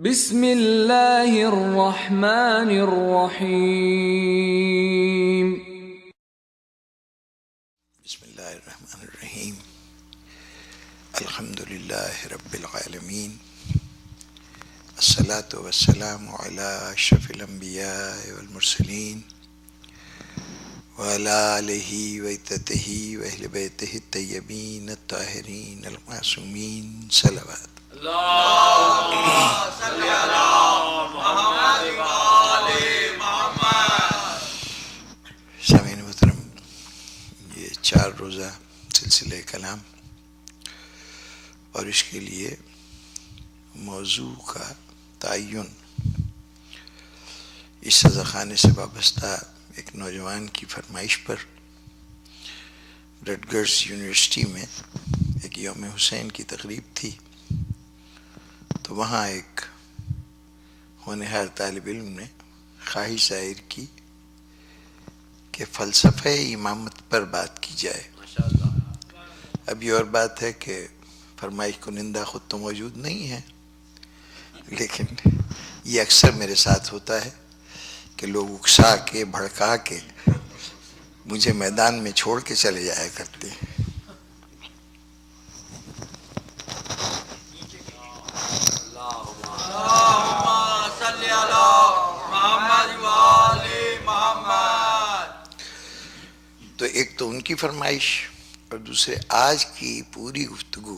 بسم اللہ الرحمن الرحیم۔ بسم اللہ الرحمن الرحیم۔ الحمد للہ رب العالمین، الصلاۃ والسلام علی اشرف الانبیاء والمرسلین وعلی آلہ وعترتہ واہل بیتہ الطیبین الطاہرین المعصومین صلوات۔ سامعین محترم، یہ 4 روزہ سلسلہ کلام اور اس کے لیے موضوع کا تعین اس سزا خانے سے وابستہ ایک نوجوان کی فرمائش پر رٹگرز یونیورسٹی میں ایک یوم حسین کی تقریب تھی، تو وہاں ایک ہونہار طالب علم نے خواہش ظاہر کی کہ فلسفہ امامت پر بات کی جائے۔ اب یہ اور بات ہے کہ فرمائش کنندہ خود تو موجود نہیں ہے، لیکن یہ اکثر میرے ساتھ ہوتا ہے کہ لوگ اکسا کے بھڑکا کے مجھے میدان میں چھوڑ کے چلے جایا کرتے ہیں۔ تو ایک تو ان کی فرمائش اور دوسرے آج کی پوری گفتگو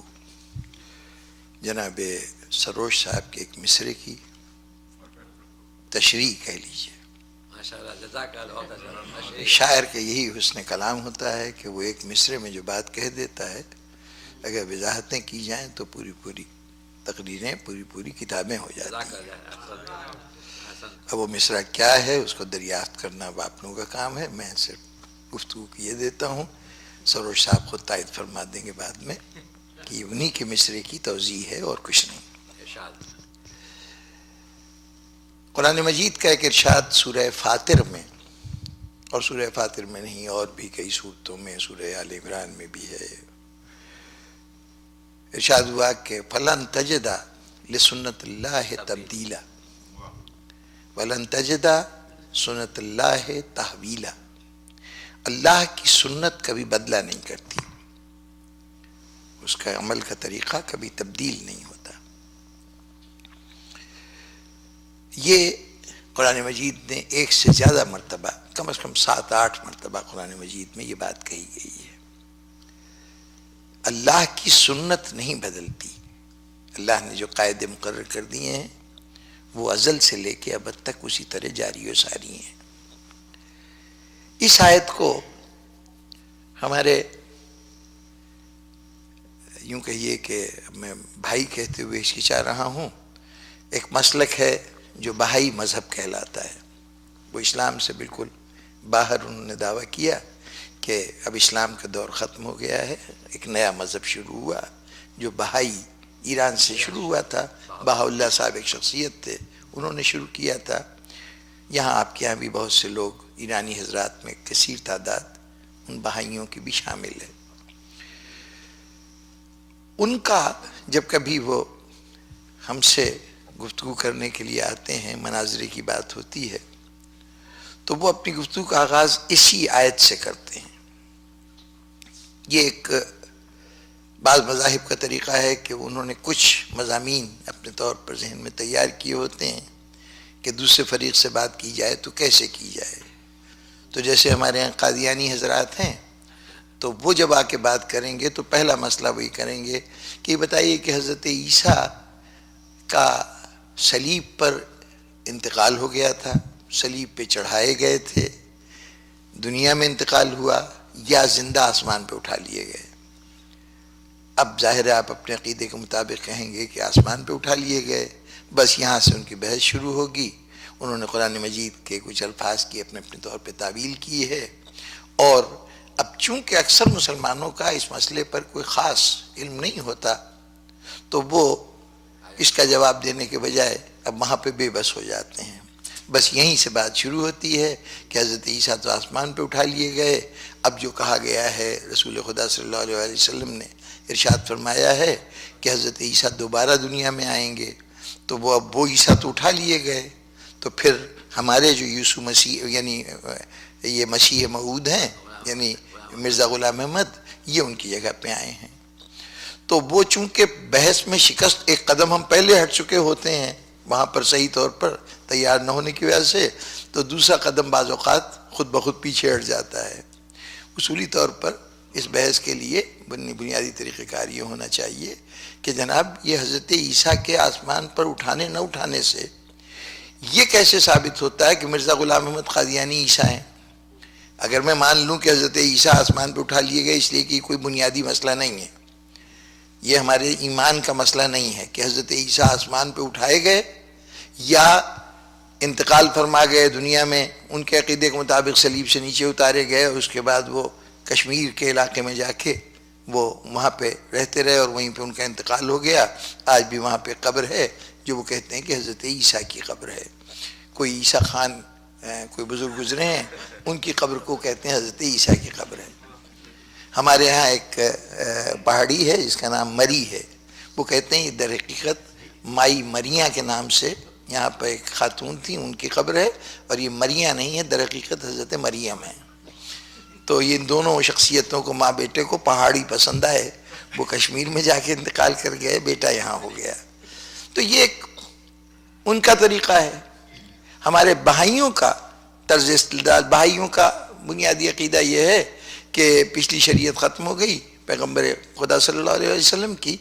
جناب سروش صاحب کے ایک مصرے کی تشریح کہہ لیجیے۔ شاعر کا یہی حسن کلام ہوتا ہے کہ وہ ایک مصرے میں جو بات کہہ دیتا ہے، اگر وضاحتیں کی جائیں تو پوری تقریریں پوری کتابیں ہو جاتی ہیں۔ اب وہ مصرع کیا ہے اس کو دریافت کرنا اب آپ لوگوں کا کام ہے، میں صرف گفتگو کیے دیتا ہوں۔ سروش صاحب خود تائید فرما دیں گے بعد میں کہ یہ انہی کے مصرے کی توضیح ہے اور کچھ نہیں۔ قرآن مجید کا ایک ارشاد سورہ فاطر میں، اور سورہ فاطر میں نہیں اور بھی کئی صورتوں میں، سورہ آل عمران میں بھی ہے، ارشاد ہوا کہ فَلَن تَجِدَ لِسُنَّتِ اللَّهِ تَبْدِيلًا وَلَن تَجِدَ سُنَّتَ اللَّهِ تَحْوِيلًا۔ اللہ کی سنت کبھی بدلہ نہیں کرتی، اس کا عمل کا طریقہ کبھی تبدیل نہیں ہوتا۔ یہ قرآن مجید نے ایک سے زیادہ مرتبہ، کم از کم 7-8 مرتبہ قرآن مجید میں یہ بات کہی گئی ہے۔ اللہ کی سنت نہیں بدلتی، اللہ نے جو قاعدے مقرر کر دیے ہیں وہ ازل سے لے کے ابد تک اسی طرح جاری و ساری ہیں۔ اس آیت کو ہمارے یوں کہیے کہ میں بھائی کہتے ہوئے ہچکچا رہا ہوں، ایک مسلک ہے جو بہائی مذہب کہلاتا ہے۔ وہ اسلام سے بالکل باہر انہوں نے دعویٰ کیا کہ اب اسلام کا دور ختم ہو گیا ہے، ایک نیا مذہب شروع ہوا جو بہائی ایران سے شروع ہوا تھا۔ بہاء اللہ صاحب ایک شخصیت تھے، انہوں نے شروع کیا تھا۔ یہاں آپ کے یہاں بھی بہت سے لوگ ایرانی حضرات میں کثیر تعداد ان بہائیوں کی بھی شامل ہے۔ ان کا جب کبھی وہ ہم سے گفتگو کرنے کے لیے آتے ہیں، مناظرے کی بات ہوتی ہے، تو وہ اپنی گفتگو کا آغاز اسی آیت سے کرتے ہیں۔ یہ ایک بعض مذاہب کا طریقہ ہے کہ انہوں نے کچھ مضامین اپنے طور پر ذہن میں تیار کیے ہوتے ہیں کہ دوسرے فریق سے بات کی جائے تو کیسے کی جائے۔ تو جیسے ہمارے یہاں قادیانی حضرات ہیں، تو وہ جب آ کے بات کریں گے تو پہلا مسئلہ وہی کریں گے کہ یہ بتائیے کہ حضرت عیسیٰ کا صلیب پر انتقال ہو گیا تھا، صلیب پہ چڑھائے گئے تھے، دنیا میں انتقال ہوا یا زندہ آسمان پہ اٹھا لیے گئے؟ اب ظاہر ہے آپ اپنے عقیدے کے مطابق کہیں گے کہ آسمان پہ اٹھا لیے گئے، بس یہاں سے ان کی بحث شروع ہوگی۔ انہوں نے قرآن مجید کے کچھ الفاظ کی اپنے طور پہ تعویل کی ہے، اور اب چونکہ اکثر مسلمانوں کا اس مسئلے پر کوئی خاص علم نہیں ہوتا، تو وہ اس کا جواب دینے کے بجائے اب وہاں پہ بے بس ہو جاتے ہیں۔ بس یہیں سے بات شروع ہوتی ہے کہ حضرت عیسیٰ تو آسمان پہ اٹھا لیے گئے، اب جو کہا گیا ہے رسول خدا صلی اللہ علیہ وسلم نے ارشاد فرمایا ہے کہ حضرت عیسیٰ دوبارہ دنیا میں آئیں گے، تو وہ اب وہ عیسیٰ تو اٹھا لیے گئے، تو پھر ہمارے جو یسوع مسیح یعنی یہ مسیح موعود ہیں یعنی مرزا غلام احمد، یہ ان کی جگہ پہ آئے ہیں۔ تو وہ چونکہ بحث میں شکست ایک قدم ہم پہلے ہٹ چکے ہوتے ہیں وہاں پر صحیح طور پر تیار نہ ہونے کی وجہ سے، تو دوسرا قدم بعض اوقات خود بخود پیچھے ہٹ جاتا ہے۔ اصولی طور پر اس بحث کے لیے بنیادی طریقہ کار یہ ہونا چاہیے کہ جناب یہ حضرت عیسیٰ کے آسمان پر اٹھانے نہ اٹھانے سے یہ کیسے ثابت ہوتا ہے کہ مرزا غلام احمد قادیانی عیسیٰ ہیں؟ اگر میں مان لوں کہ حضرت عیسیٰ آسمان پہ اٹھا لیے گئے اس لیے کہ یہ کوئی بنیادی مسئلہ نہیں ہے، یہ ہمارے ایمان کا مسئلہ نہیں ہے کہ حضرت عیسیٰ آسمان پہ اٹھائے گئے یا انتقال فرما گئے دنیا میں، ان کے عقیدے کے مطابق صلیب سے نیچے اتارے گئے اور اس کے بعد وہ کشمیر کے علاقے میں جا کے وہ وہاں پہ رہتے رہے اور وہیں پہ ان کا انتقال ہو گیا۔ آج بھی وہاں پہ قبر ہے جو وہ کہتے ہیں کہ حضرت عیسیٰ کی قبر ہے۔ کوئی عیسیٰ خان کوئی بزرگ گزرے ہیں، ان کی قبر کو کہتے ہیں حضرت عیسیٰ کی قبر ہے۔ ہمارے ہاں ایک پہاڑی ہے جس کا نام مری ہے، وہ کہتے ہیں یہ در حقیقت مائی مریاں کے نام سے یہاں پہ ایک خاتون تھی، ان کی قبر ہے، اور یہ مریاں نہیں ہے، در حقیقت حضرت مریم ہے۔ تو یہ دونوں شخصیتوں کو، ماں بیٹے کو پہاڑی پسند آئے، وہ کشمیر میں جا کے انتقال کر گئے، بیٹا یہاں ہو گیا۔ تو یہ ایک ان کا طریقہ ہے۔ ہمارے بہائیوں کا طرز استدلال، بہائیوں کا بنیادی عقیدہ یہ ہے کہ پچھلی شریعت ختم ہو گئی پیغمبر خدا صلی اللہ علیہ وسلم کی،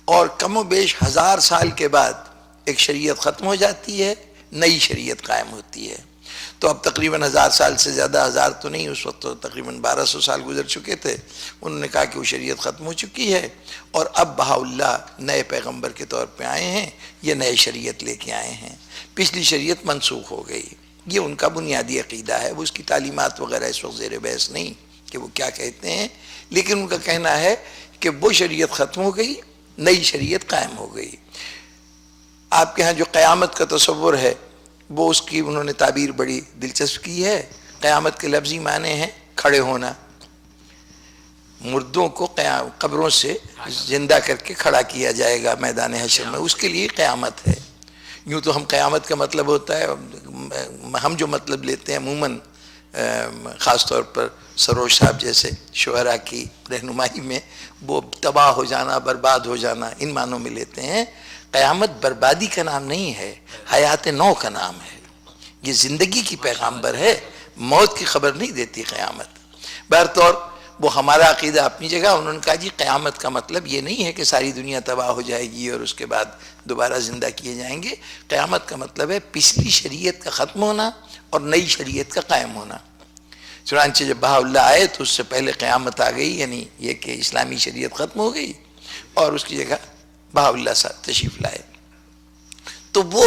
اور کم و بیش 1000 سال کے بعد ایک شریعت ختم ہو جاتی ہے، نئی شریعت قائم ہوتی ہے۔ تو اب تقریباً 1000 سال سے زیادہ، 1000 تو نہیں، اس وقت تو تقریباً 1200 سال گزر چکے تھے، انہوں نے کہا کہ وہ شریعت ختم ہو چکی ہے اور اب بہاءاللہ نئے پیغمبر کے طور پہ آئے ہیں، یہ نئے شریعت لے کے آئے ہیں، پچھلی شریعت منسوخ ہو گئی۔ یہ ان کا بنیادی عقیدہ ہے، وہ اس کی تعلیمات وغیرہ اس وقت زیر بحث نہیں کہ وہ کیا کہتے ہیں، لیکن ان کا کہنا ہے کہ وہ شریعت ختم ہو گئی، نئی شریعت قائم ہو گئی۔ آپ کے ہاں جو قیامت کا تصور ہے وہ اس کی انہوں نے تعبیر بڑی دلچسپ کی ہے۔ قیامت کے لفظی معنی ہیں کھڑے ہونا، مردوں کو قبروں سے زندہ کر کے کھڑا کیا جائے گا میدان حشر میں، اس کے لیے قیامت ہے۔ یوں تو ہم قیامت کا مطلب ہوتا ہے، ہم جو مطلب لیتے ہیں عموماً خاص طور پر سروش صاحب جیسے شعراء کی رہنمائی میں، وہ تباہ ہو جانا، برباد ہو جانا، ان معنوں میں لیتے ہیں۔ قیامت بربادی کا نام نہیں ہے، حیات نو کا نام ہے۔ یہ زندگی کی پیغامبر ہے، موت کی خبر نہیں دیتی قیامت۔ بہرطور وہ ہمارا عقیدہ اپنی جگہ، انہوں نے کہا جی قیامت کا مطلب یہ نہیں ہے کہ ساری دنیا تباہ ہو جائے گی اور اس کے بعد دوبارہ زندہ کیے جائیں گے۔ قیامت کا مطلب ہے پچھلی شریعت کا ختم ہونا اور نئی شریعت کا قائم ہونا۔ چنانچہ جب بہاءاللہ آئے تو اس سے پہلے قیامت آ گئی، یعنی یہ کہ اسلامی شریعت ختم ہو گئی اور اس کی جگہ بہاءاللہ صاحب تشریف لائے۔ تو وہ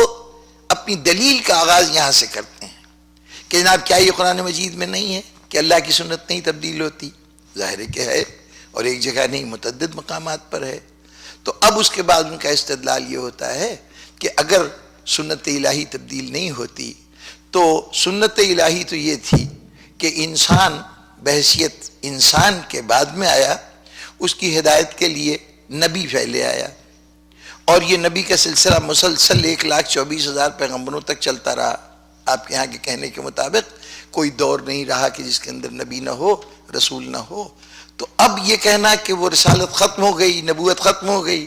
اپنی دلیل کا آغاز یہاں سے کرتے ہیں کہ جناب کیا یہ قرآن مجید میں نہیں ہے کہ اللہ کی سنت نہیں تبدیل ہوتی؟ ظاہر ہے کہ ہے، اور ایک جگہ نہیں، متعدد مقامات پر ہے۔ تو اب اس کے بعد ان کا استدلال یہ ہوتا ہے کہ اگر سنت الہی تبدیل نہیں ہوتی تو سنت الہی تو یہ تھی کہ انسان بحیثیت انسان کے بعد میں آیا، اس کی ہدایت کے لیے نبی پہلے آیا، اور یہ نبی کا سلسلہ مسلسل 1,24,000 پیغمبروں تک چلتا رہا۔ آپ کے یہاں کے کہنے کے مطابق کوئی دور نہیں رہا کہ جس کے اندر نبی نہ ہو، رسول نہ ہو۔ تو اب یہ کہنا کہ وہ رسالت ختم ہو گئی، نبوت ختم ہو گئی،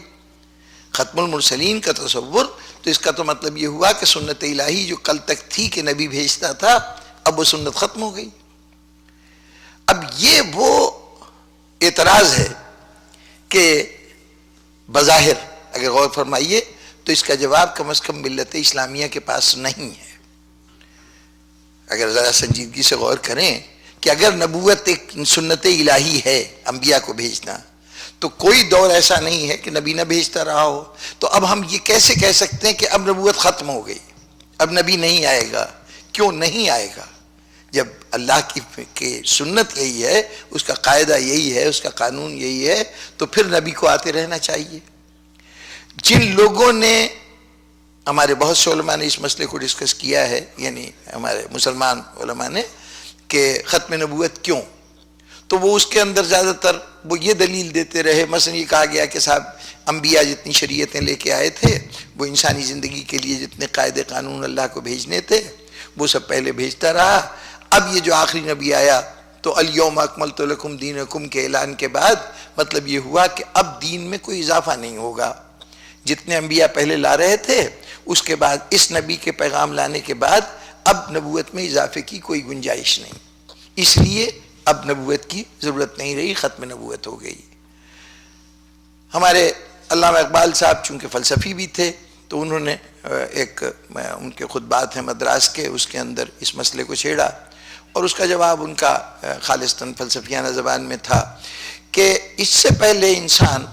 ختم المرسلین کا تصور، تو اس کا تو مطلب یہ ہوا کہ سنت الہی جو کل تک تھی کہ نبی بھیجتا تھا، اب وہ سنت ختم ہو گئی۔ اب یہ وہ اعتراض ہے کہ بظاہر اگر غور فرمائیے تو اس کا جواب کم از کم ملت اسلامیہ کے پاس نہیں ہے۔ اگر ذرا سنجیدگی سے غور کریں کہ اگر نبوت ایک سنت الہی ہے، انبیاء کو بھیجنا، تو کوئی دور ایسا نہیں ہے کہ نبی نہ بھیجتا رہا ہو۔ تو اب ہم یہ کیسے کہہ سکتے ہیں کہ اب نبوت ختم ہو گئی، اب نبی نہیں آئے گا؟ کیوں نہیں آئے گا؟ جب اللہ کی سنت یہی ہے، اس کا قاعدہ یہی ہے، اس کا قانون یہی ہے، تو پھر نبی کو آتے رہنا چاہیے۔ جن لوگوں نے، ہمارے بہت سے علماء نے اس مسئلے کو ڈسکس کیا ہے، یعنی ہمارے مسلمان علماء نے، کہ ختم نبوت کیوں، تو وہ اس کے اندر زیادہ تر وہ یہ دلیل دیتے رہے، مثلا یہ کہا گیا کہ صاحب انبیاء جتنی شریعتیں لے کے آئے تھے، وہ انسانی زندگی کے لیے جتنے قاعدے قانون اللہ کو بھیجنے تھے وہ سب پہلے بھیجتا رہا، اب یہ جو آخری نبی آیا تو الیوم اکملت لکم دینکم کے اعلان کے بعد مطلب یہ ہوا کہ اب دین میں کوئی اضافہ نہیں ہوگا، جتنے انبیاء پہلے لا رہے تھے اس کے بعد اس نبی کے پیغام لانے کے بعد اب نبوت میں اضافے کی کوئی گنجائش نہیں، اس لیے اب نبوت کی ضرورت نہیں رہی، ختم نبوت ہو گئی۔ ہمارے علامہ اقبال صاحب چونکہ فلسفی بھی تھے تو انہوں نے ایک ان کے خطبات ہیں مدراس کے، اس کے اندر اس مسئلے کو چھیڑا اور اس کا جواب ان کا خالصتاً فلسفیانہ زبان میں تھا کہ اس سے پہلے انسان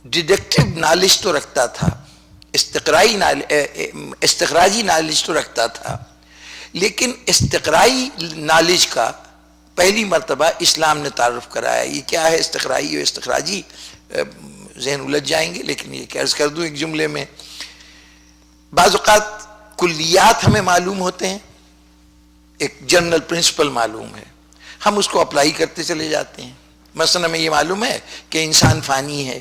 ڈیڈکٹیو نالج تو رکھتا تھا، استقراجی نالج تو رکھتا تھا، لیکن استقرائی نالج کا پہلی مرتبہ اسلام نے تعارف کرایا۔ یہ کیا ہے استقرائی اور استخراجی؟ ذہن الجھ جائیں گے، لیکن یہ عرض کر دوں ایک جملے میں، بعض اوقات کلیات ہمیں معلوم ہوتے ہیں، ایک جنرل پرنسپل معلوم ہے، ہم اس کو اپلائی کرتے چلے جاتے ہیں۔ مثلا ہمیں یہ معلوم ہے کہ انسان فانی ہے،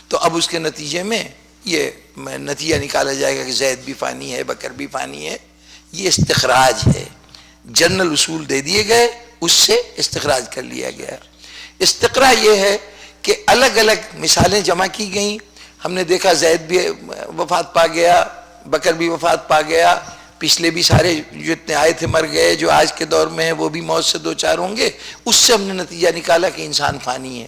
تو اب اس کے نتیجے میں یہ نتیجہ نکالا جائے گا کہ زید بھی فانی ہے، بکر بھی فانی ہے، یہ استخراج ہے، جنرل اصول دے دیے گئے، اس سے استخراج کر لیا گیا۔ استقرا یہ ہے کہ الگ الگ مثالیں جمع کی گئیں، ہم نے دیکھا زید بھی وفات پا گیا، بکر بھی وفات پا گیا، پچھلے بھی سارے جتنے آئے تھے مر گئے، جو آج کے دور میں ہیں وہ بھی موت سے دو چار ہوں گے، اس سے ہم نے نتیجہ نکالا کہ انسان فانی ہے۔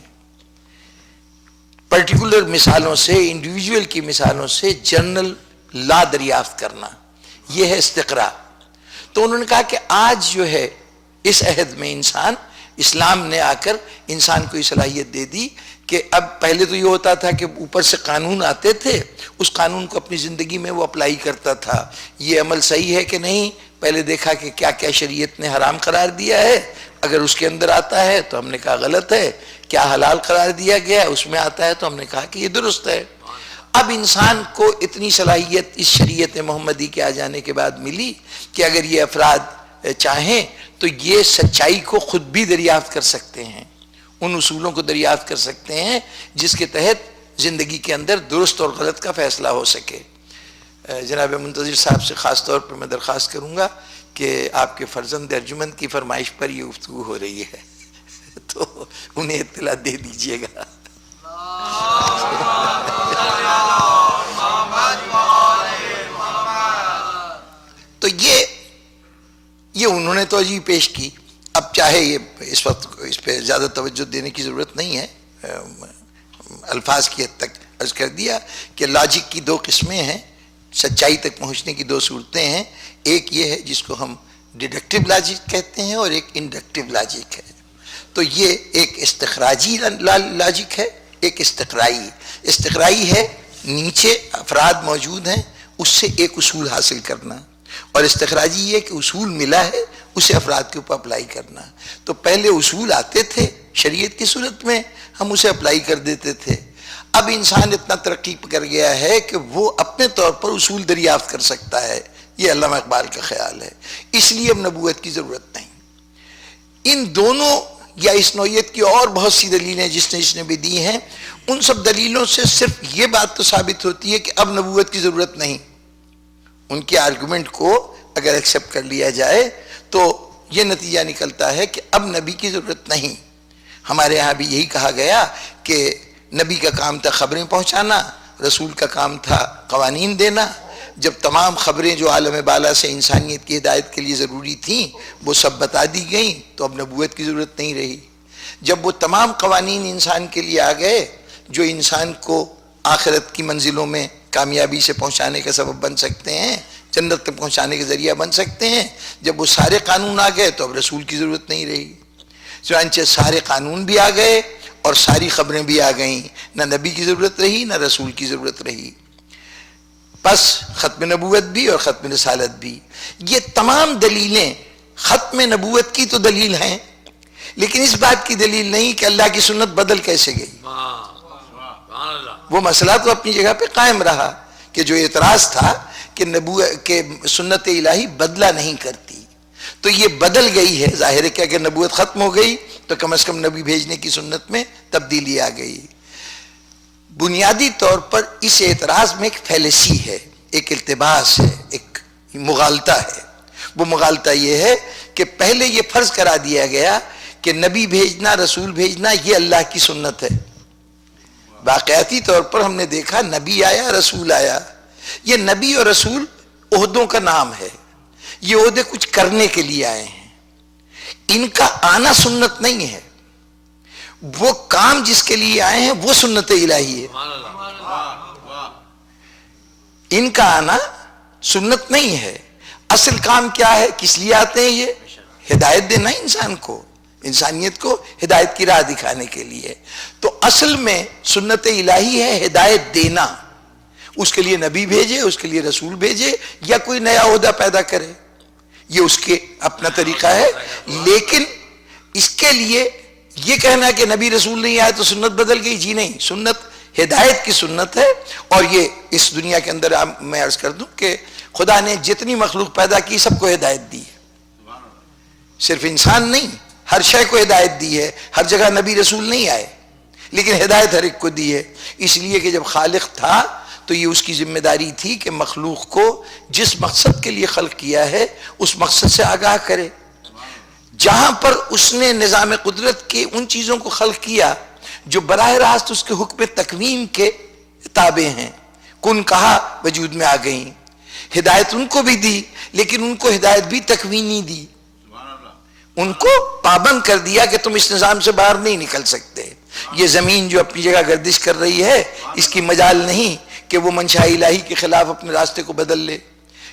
پرٹیکولر مثالوں سے، انڈیویجول کی مثالوں سے جنرل لا دریافت کرنا، یہ ہے استقرا۔ تو انہوں نے کہا کہ آج جو ہے اس عہد میں اسلام نے آ کر انسان کو یہ صلاحیت دے دی کہ اب پہلے تو یہ ہوتا تھا کہ اوپر سے قانون آتے تھے، اس قانون کو اپنی زندگی میں وہ اپلائی کرتا تھا، یہ عمل صحیح ہے کہ نہیں، پہلے دیکھا کہ کیا کیا شریعت نے حرام قرار دیا ہے، اگر اس کے اندر آتا ہے تو ہم نے کہا غلط ہے، کیا حلال قرار دیا گیا ہے اس میں آتا ہے تو ہم نے کہا کہ یہ درست ہے۔ اب انسان کو اتنی صلاحیت اس شریعت محمدی کے آ جانے کے بعد ملی کہ اگر یہ افراد چاہیں تو یہ سچائی کو خود بھی دریافت کر سکتے ہیں، ان اصولوں کو دریافت کر سکتے ہیں جس کے تحت زندگی کے اندر درست اور غلط کا فیصلہ ہو سکے۔ جناب منتظر صاحب سے خاص طور پر میں درخواست کروں گا کہ آپ کے فرزند ارجمند کی فرمائش پر یہ گفتگو ہو رہی ہے تو انہیں اطلاع دے دیجیے گا۔ تو یہ انہوں نے توجہ پیش کی۔ اب چاہے یہ اس وقت اس پہ زیادہ توجہ دینے کی ضرورت نہیں ہے، الفاظ کی حد تک عرض کر دیا کہ لاجک کی دو قسمیں ہیں، سچائی تک پہنچنے کی دو صورتیں ہیں، ایک یہ ہے جس کو ہم ڈیڈکٹیو لاجک کہتے ہیں اور ایک انڈکٹیو لاجک ہے۔ تو یہ ایک استخراجی لاجک ہے، ایک استقرائی ہے، نیچے افراد موجود ہیں اس سے ایک اصول حاصل کرنا، اور استخراجی یہ کہ اصول ملا ہے اسے افراد کے اوپر اپلائی کرنا۔ تو پہلے اصول آتے تھے شریعت کی صورت میں، ہم اسے اپلائی کر دیتے تھے، اب انسان اتنا ترقی کر گیا ہے کہ وہ اپنے طور پر اصول دریافت کر سکتا ہے، یہ علامہ اقبال کا خیال ہے، اس لیے اب نبوت کی ضرورت نہیں۔ ان دونوں یا اس نوعیت کی اور بہت سی دلیلیں جس نے بھی دی ہیں، ان سب دلیلوں سے صرف یہ بات تو ثابت ہوتی ہے کہ اب نبوت کی ضرورت نہیں۔ ان کے آرگومنٹ کو اگر ایکسیپٹ کر لیا جائے تو یہ نتیجہ نکلتا ہے کہ اب نبی کی ضرورت نہیں۔ ہمارے یہاں بھی یہی کہا گیا کہ نبی کا کام تھا خبریں پہنچانا، رسول کا کام تھا قوانین دینا۔ جب تمام خبریں جو عالم بالا سے انسانیت کی ہدایت کے لیے ضروری تھیں وہ سب بتا دی گئیں تو اب نبوت کی ضرورت نہیں رہی۔ جب وہ تمام قوانین انسان کے لیے آ گئے جو انسان کو آخرت کی منزلوں میں کامیابی سے پہنچانے کا سبب بن سکتے ہیں، جنت تک پہنچانے کے ذریعہ بن سکتے ہیں، جب وہ سارے قانون آ گئے تو اب رسول کی ضرورت نہیں رہی۔ چنانچہ سارے قانون بھی آ گئے اور ساری خبریں بھی آ گئیں، نہ نبی کی ضرورت رہی نہ رسول کی ضرورت رہی۔ بس ختم نبوت بھی اور ختم رسالت بھی، یہ تمام دلیلیں ختم نبوت کی تو دلیل ہیں، لیکن اس بات کی دلیل نہیں کہ اللہ کی سنت بدل کیسے گئی۔ وہ مسئلہ تو اپنی جگہ پہ قائم رہا کہ جو اعتراض تھا کہ سنت الہی بدلہ نہیں کرتی، تو یہ بدل گئی ہے۔ ظاہر ہے کہ اگر نبوت ختم ہو گئی تو کم از کم نبی بھیجنے کی سنت میں تبدیلی آ گئی۔ بنیادی طور پر اس اعتراض میں ایک فیلسی ہے، ایک التباس ہے، ایک مغالطہ ہے۔ وہ مغالطہ یہ ہے کہ پہلے یہ فرض کرا دیا گیا کہ نبی بھیجنا، رسول بھیجنا یہ اللہ کی سنت ہے۔ واقعاتی طور پر ہم نے دیکھا نبی آیا، رسول آیا۔ یہ نبی اور رسول عہدوں کا نام ہے، یہ عہدے کچھ کرنے کے لیے آئے ہیں، ان کا آنا سنت نہیں ہے۔ وہ کام جس کے لیے آئے ہیں وہ سنت الہی ہے، ان کا آنا سنت نہیں ہے۔ اصل کام کیا ہے، کس لیے آتے ہیں؟ یہ ہدایت دینا انسان کو، انسانیت کو ہدایت کی راہ دکھانے کے لیے۔ تو اصل میں سنت الہی ہے ہدایت دینا، اس کے لیے نبی بھیجے، اس کے لیے رسول بھیجے، یا کوئی نیا عہدہ پیدا کرے، یہ اس کے اپنا طریقہ ہے۔ لیکن اس کے لیے یہ کہنا کہ نبی رسول نہیں آئے تو سنت بدل گئی، جی نہیں، سنت ہدایت کی سنت ہے۔ اور یہ اس دنیا کے اندر میں عرض کر دوں کہ خدا نے جتنی مخلوق پیدا کی سب کو ہدایت دی ہے، صرف انسان نہیں، ہر شے کو ہدایت دی ہے۔ ہر جگہ نبی رسول نہیں آئے، لیکن ہدایت ہر ایک کو دی ہے، اس لیے کہ جب خالق تھا تو یہ اس کی ذمہ داری تھی کہ مخلوق کو جس مقصد کے لیے خلق کیا ہے اس مقصد سے آگاہ کرے۔ جہاں پر اس نے نظام قدرت کے ان چیزوں کو خلق کیا جو براہ راست اس کے حکم تکوین کے تابع ہیں، کن کہا وجود میں آ گئیں، ہدایت ان کو بھی دی، لیکن ان کو ہدایت بھی تکوینی دی، ان کو پابند کر دیا کہ تم اس نظام سے باہر نہیں نکل سکتے۔ یہ زمین جو اپنی جگہ گردش کر رہی ہے، اس کی مجال نہیں کہ وہ منشاء الہی کے خلاف اپنے راستے کو بدل لے۔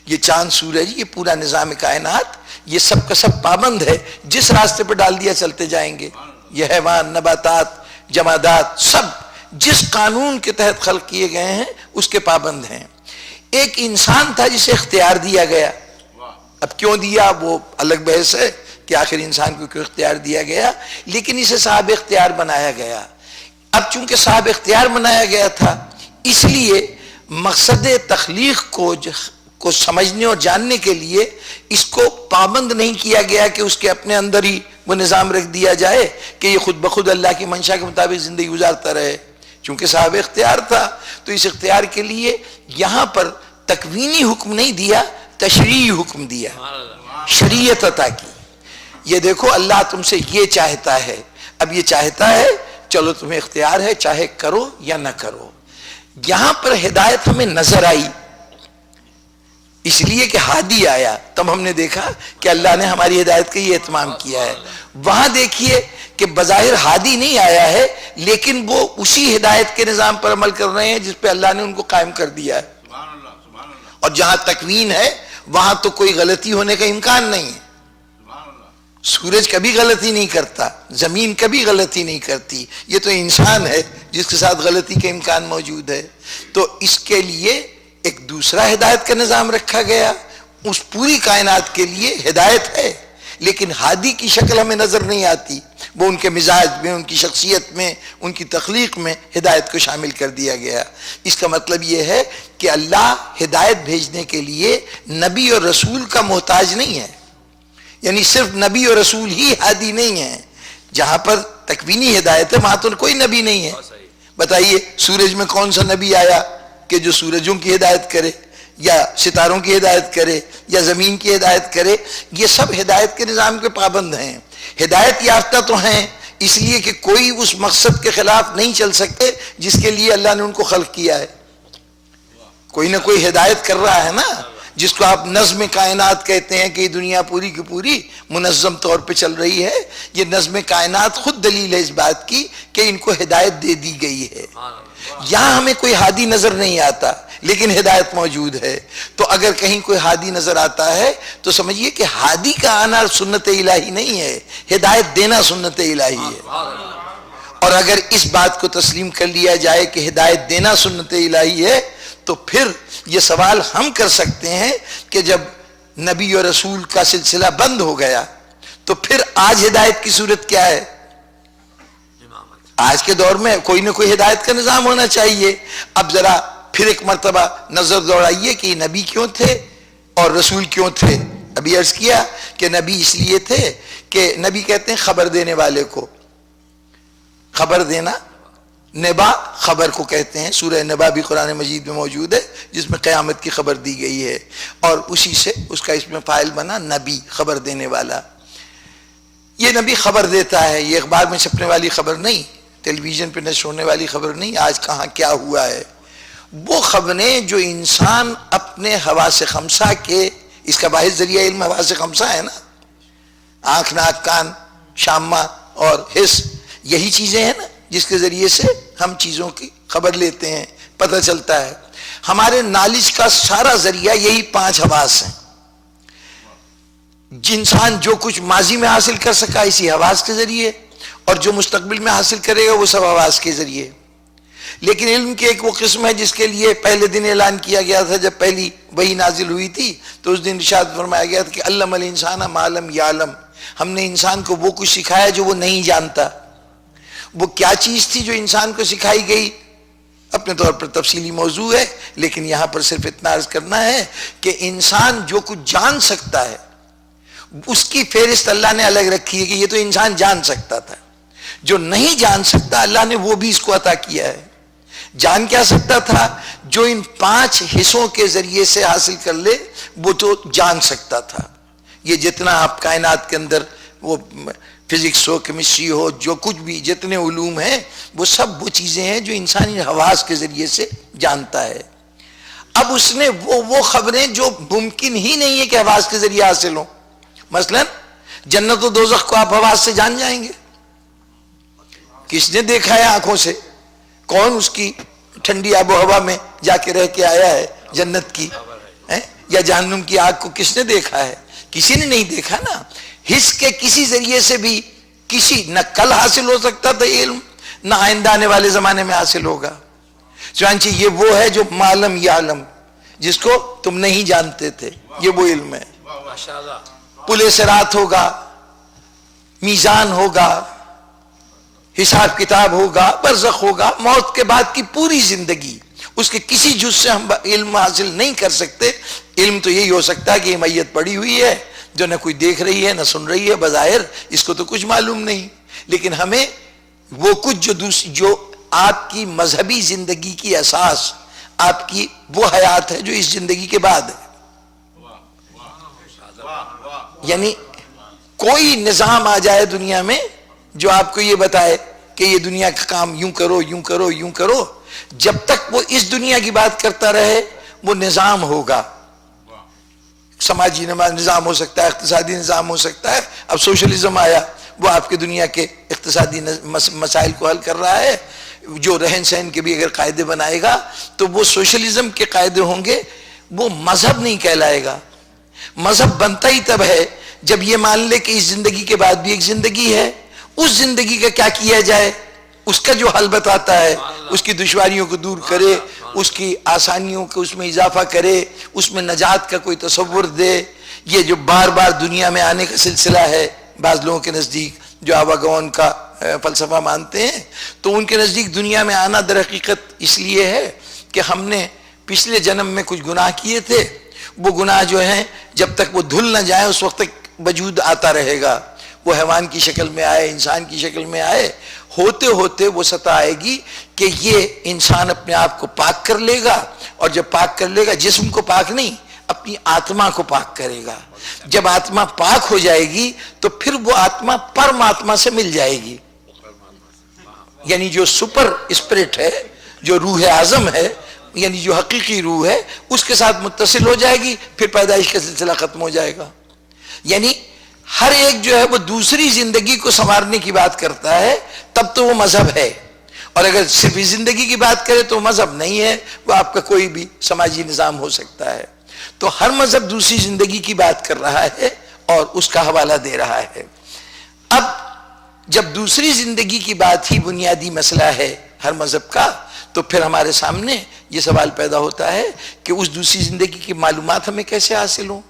یہ چاند سورج، یہ پورا نظام کائنات، یہ سب کا سب پابند ہے، جس راستے پہ ڈال دیا چلتے جائیں گے۔ یہ حیوان، نباتات، جمادات، سب جس قانون کے تحت خلق کیے گئے ہیں اس کے پابند ہیں۔ ایک انسان تھا جسے اختیار دیا گیا، اب کیوں دیا وہ الگ بحث ہے کہ آخر انسان کو کیوں اختیار دیا گیا، لیکن اسے صاحب اختیار بنایا گیا۔ اب چونکہ صاحب اختیار بنایا گیا تھا، اس لیے مقصد تخلیق کو سمجھنے اور جاننے کے لیے اس کو پابند نہیں کیا گیا کہ اس کے اپنے اندر ہی وہ نظام رکھ دیا جائے کہ یہ خود بخود اللہ کی منشا کے مطابق زندگی گزارتا رہے۔ چونکہ صاحب اختیار تھا تو اس اختیار کے لیے یہاں پر تکوینی حکم نہیں دیا، تشریعی حکم دیا، شریعت عطا کی۔ یہ دیکھو اللہ تم سے یہ چاہتا ہے، اب یہ چاہتا ہے، چلو تمہیں اختیار ہے، چاہے کرو یا نہ کرو۔ یہاں پر ہدایت ہمیں نظر آئی اس لیے کہ ہادی آیا، تب ہم نے دیکھا کہ اللہ نے ہماری ہدایت کا یہ اہتمام کیا ہے۔ وہاں دیکھیے کہ بظاہر ہادی نہیں آیا ہے، لیکن وہ اسی ہدایت کے نظام پر عمل کر رہے ہیں جس پہ اللہ نے ان کو قائم کر دیا ہے۔ اور جہاں تکوین ہے وہاں تو کوئی غلطی ہونے کا امکان نہیں ہے۔ سورج کبھی غلطی نہیں کرتا، زمین کبھی غلطی نہیں کرتی، یہ تو انسان ہے جس کے ساتھ غلطی کا امکان موجود ہے۔ تو اس کے لیے ایک دوسرا ہدایت کا نظام رکھا گیا، اس پوری کائنات کے لیے ہدایت ہے، لیکن ہادی کی شکل ہمیں نظر نہیں آتی، وہ ان کے مزاج میں، ان کی شخصیت میں، ان کی تخلیق میں ہدایت کو شامل کر دیا گیا۔ اس کا مطلب یہ ہے کہ اللہ ہدایت بھیجنے کے لیے نبی اور رسول کا محتاج نہیں ہے، یعنی صرف نبی اور رسول ہی ہادی نہیں ہے۔ جہاں پر تکوینی ہدایت ہے وہاں تو کوئی نبی نہیں ہے۔ بتائیے سورج میں کون سا نبی آیا کہ جو سورجوں کی ہدایت کرے یا ستاروں کی ہدایت کرے یا زمین کی ہدایت کرے؟ یہ سب ہدایت کے نظام کے پابند ہیں، ہدایت یافتہ تو ہیں، اس لیے کہ کوئی اس مقصد کے خلاف نہیں چل سکتے جس کے لیے اللہ نے ان کو خلق کیا ہے۔ کوئی نہ کوئی ہدایت کر رہا ہے نا، جس کو آپ نظم کائنات کہتے ہیں کہ یہ دنیا پوری کی پوری منظم طور پہ چل رہی ہے۔ یہ نظم کائنات خود دلیل ہے اس بات کی کہ ان کو ہدایت دے دی گئی ہے۔ یہاں ہمیں کوئی ہادی نظر نہیں آتا لیکن ہدایت موجود ہے۔ تو اگر کہیں کوئی ہادی نظر آتا ہے تو سمجھیے کہ ہادی کا آنا سنت الہی نہیں ہے، ہدایت دینا سنت الہی ہے۔ اور اگر اس بات کو تسلیم کر لیا جائے کہ ہدایت دینا سنت الہی ہے تو پھر یہ سوال ہم کر سکتے ہیں کہ جب نبی اور رسول کا سلسلہ بند ہو گیا تو پھر آج ہدایت کی صورت کیا ہے؟ آج کے دور میں کوئی نہ کوئی ہدایت کا نظام ہونا چاہیے۔ اب ذرا پھر ایک مرتبہ نظر دوڑائیے کہ یہ نبی کیوں تھے اور رسول کیوں تھے، ابھی عرض کیا کہ نبی اس لیے تھے کہ نبی کہتے ہیں خبر دینے والے کو، خبر دینا، نبا خبر کو کہتے ہیں، سورہ نبا بھی قرآن مجید میں موجود ہے جس میں قیامت کی خبر دی گئی ہے، اور اسی سے اس کا اس میں فاعل بنا نبی، خبر دینے والا۔ یہ نبی خبر دیتا ہے، یہ اخبار میں چھپنے والی خبر نہیں، ٹیلی ویژن پہ نشر ہونے والی خبر نہیں، آج کہاں کیا ہوا ہے، وہ خبریں جو انسان اپنے حواس خمسہ کے، اس کا واحد ذریعہ علم حواس خمسہ ہے نا، آنکھ، ناک، کان، شامہ اور حس، یہی چیزیں ہیں نا جس کے ذریعے سے ہم چیزوں کی خبر لیتے ہیں، پتہ چلتا ہے۔ ہمارے نالج کا سارا ذریعہ یہی 5 حواس ہیں۔ انسان جو کچھ ماضی میں حاصل کر سکا اسی حواس کے ذریعے، اور جو مستقبل میں حاصل کرے گا وہ سب حواس کے ذریعے۔ لیکن علم کی ایک وہ قسم ہے جس کے لیے پہلے دن اعلان کیا گیا تھا، جب پہلی وحی نازل ہوئی تھی تو اس دن ارشاد فرمایا گیا تھا کہ علم الانسان ما لم یعلم، ہم نے انسان کو وہ کچھ سکھایا جو وہ نہیں جانتا۔ وہ کیا چیز تھی جو انسان کو سکھائی گئی، اپنے طور پر تفصیلی موضوع ہے، لیکن یہاں پر صرف اتنا عرض کرنا ہے کہ انسان جو کچھ جان سکتا ہے اس کی فہرست اللہ نے الگ رکھی ہے کہ یہ تو انسان جان سکتا تھا۔ جو نہیں جان سکتا اللہ نے وہ بھی اس کو عطا کیا ہے۔ جان کیا سکتا تھا؟ جو ان 5 حصوں کے ذریعے سے حاصل کر لے وہ تو جان سکتا تھا۔ یہ جتنا آپ کائنات کے اندر وہ فزکس ہو، کیمسٹری ہو، جو کچھ بھی جتنے علوم ہیں وہ سب وہ چیزیں ہیں جو انسانی حواس کے ذریعے سے جانتا ہے۔ اب اس نے وہ خبریں جو ممکن ہی نہیں ہے کہ حواس کے ذریعے حاصل ہوں، مثلا جنت و دوزخ کو آپ حواس سے جان جائیں گے؟ کس نے دیکھا ہے آنکھوں سے؟ کون اس کی ٹھنڈی آب و ہوا میں جا کے رہ کے آیا ہے جنت کی، یا جہنم کی آگ کو کس نے دیکھا ہے؟ کسی نے نہیں دیکھا نا۔ حس کے کسی ذریعے سے بھی کسی نہ کل حاصل ہو سکتا تھا علم، نہ آئندہ آنے والے زمانے میں حاصل ہوگا۔ چنانچہ یہ وہ ہے جو معلم یعلم، جس کو تم نہیں جانتے تھے، یہ وہ علم ہے۔ پل صراط ہوگا، میزان ہوگا، حساب کتاب ہوگا، برزخ ہوگا، موت کے بعد کی پوری زندگی، اس کے کسی جز سے ہم علم حاصل نہیں کر سکتے۔ علم تو یہی ہو سکتا ہے کہ یہ میت پڑی ہوئی ہے جو نہ کوئی دیکھ رہی ہے نہ سن رہی ہے، بظاہر اس کو تو کچھ معلوم نہیں، لیکن ہمیں وہ کچھ جو آپ کی مذہبی زندگی کی اساس، آپ کی وہ حیات ہے جو اس زندگی کے بعد ہے۔ یعنی کوئی نظام آ جائے دنیا میں جو آپ کو یہ بتائے کہ یہ دنیا کا کام یوں کرو یوں کرو یوں کرو، جب تک وہ اس دنیا کی بات کرتا رہے وہ نظام ہوگا۔ سماجی نظام ہو سکتا ہے، اقتصادی نظام ہو سکتا ہے۔ اب سوشلزم آیا، وہ آپ کی دنیا کے اقتصادی مسائل کو حل کر رہا ہے۔ جو رہن سہن کے بھی اگر قاعدے بنائے گا تو وہ سوشلزم کے قاعدے ہوں گے، وہ مذہب نہیں کہلائے گا۔ مذہب بنتا ہی تب ہے جب یہ مان لے کہ اس زندگی کے بعد بھی ایک زندگی ہے، اس زندگی کا کیا کیا جائے، اس کا جو حل بتاتا ہے، اس کی دشواریوں کو دور کرے، اس کی آسانیوں کو اس میں اضافہ کرے، اس میں نجات کا کوئی تصور دے۔ یہ جو بار بار دنیا میں آنے کا سلسلہ ہے، بعض لوگوں کے نزدیک جو آواگون کا فلسفہ مانتے ہیں، تو ان کے نزدیک دنیا میں آنا در حقیقت اس لیے ہے کہ ہم نے پچھلے جنم میں کچھ گناہ کیے تھے، وہ گناہ جو ہیں جب تک وہ دھل نہ جائیں اس وقت تک وجود آتا رہے گا۔ وہ حیوان کی شکل میں آئے، انسان کی شکل میں آئے، ہوتے ہوتے وہ سطح آئے گی کہ یہ انسان اپنے آپ کو پاک کر لے گا، اور جب پاک کر لے گا جسم کو پاک نہیں، اپنی آتما کو پاک کرے گا۔ جب آتما پاک ہو جائے گی تو پھر وہ آتما پرماتما سے مل جائے گی، یعنی جو سپر اسپرٹ ہے، جو روح اعظم ہے، یعنی جو حقیقی روح ہے، اس کے ساتھ متصل ہو جائے گی، پھر پیدائش کا سلسلہ ختم ہو جائے گا۔ یعنی ہر ایک جو ہے وہ دوسری زندگی کو سنوارنے کی بات کرتا ہے، تب تو وہ مذہب ہے۔ اور اگر صرف اس زندگی کی بات کرے تو مذہب نہیں ہے، وہ آپ کا کوئی بھی سماجی نظام ہو سکتا ہے۔ تو ہر مذہب دوسری زندگی کی بات کر رہا ہے اور اس کا حوالہ دے رہا ہے۔ اب جب دوسری زندگی کی بات ہی بنیادی مسئلہ ہے ہر مذہب کا، تو پھر ہمارے سامنے یہ سوال پیدا ہوتا ہے کہ اس دوسری زندگی کی معلومات ہمیں کیسے حاصل ہوں؟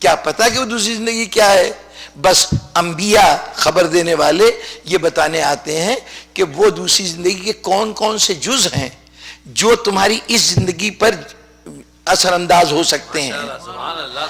کیا پتہ کہ وہ دوسری زندگی کیا ہے؟ بس انبیاء خبر دینے والے یہ بتانے آتے ہیں کہ وہ دوسری زندگی کے کون کون سے جز ہیں جو تمہاری اس زندگی پر اثر انداز ہو سکتے ہیں.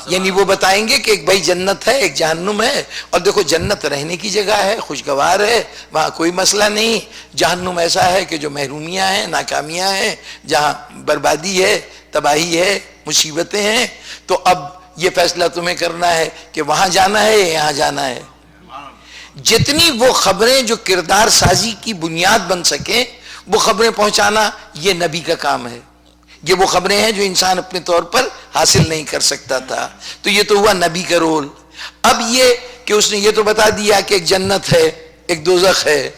یعنی وہ بتائیں گے کہ ایک بھائی جنت ہے، ایک جہنم ہے، اور دیکھو جنت رہنے کی جگہ ہے، خوشگوار ہے، وہاں کوئی مسئلہ نہیں. جہنم ایسا ہے کہ جو محرومیاں ہیں، ناکامیاں ہیں، جہاں بربادی ہے، تباہی ہے، مصیبتیں ہیں. تو اب یہ فیصلہ تمہیں کرنا ہے کہ وہاں جانا ہے یا یہاں جانا ہے. جتنی وہ خبریں جو کردار سازی کی بنیاد بن سکیں وہ خبریں پہنچانا یہ نبی کا کام ہے. یہ وہ خبریں ہیں جو انسان اپنے طور پر حاصل نہیں کر سکتا تھا. تو یہ تو ہوا نبی کا رول. اب یہ کہ اس نے یہ تو بتا دیا کہ ایک جنت ہے، ایک دوزخ ہے،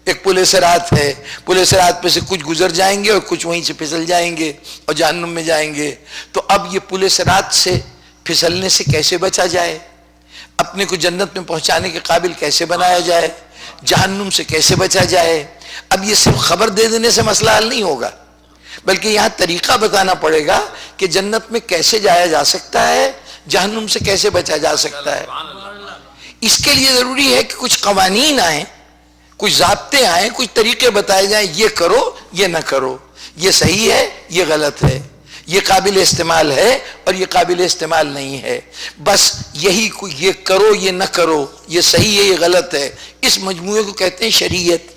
ایک پل صراط ہے، پل صراط پہ سے کچھ گزر جائیں گے اور کچھ وہیں سے پھسل جائیں گے اور جہنم میں جائیں گے. تو اب یہ پل صراط سے پھسلنے سے کیسے بچا جائے، اپنے کو جنت میں پہنچانے کے قابل کیسے بنایا جائے، جہنم سے کیسے بچا جائے. اب یہ صرف خبر دے دینے سے مسئلہ حل نہیں ہوگا، بلکہ یہاں طریقہ بتانا پڑے گا کہ جنت میں کیسے جایا جا سکتا ہے، جہنم سے کیسے بچا جا سکتا ہے. اس کے لیے ضروری ہے کہ کچھ قوانین آئیں، کچھ ضابطے آئیں، کچھ طریقے بتائے جائیں، یہ کرو یہ نہ کرو، یہ صحیح ہے یہ غلط ہے، یہ قابل استعمال ہے اور یہ قابل استعمال نہیں ہے. بس یہی یہ کرو یہ نہ کرو، یہ صحیح ہے یہ غلط ہے. اس مجموعے کو کہتے ہیں شریعت.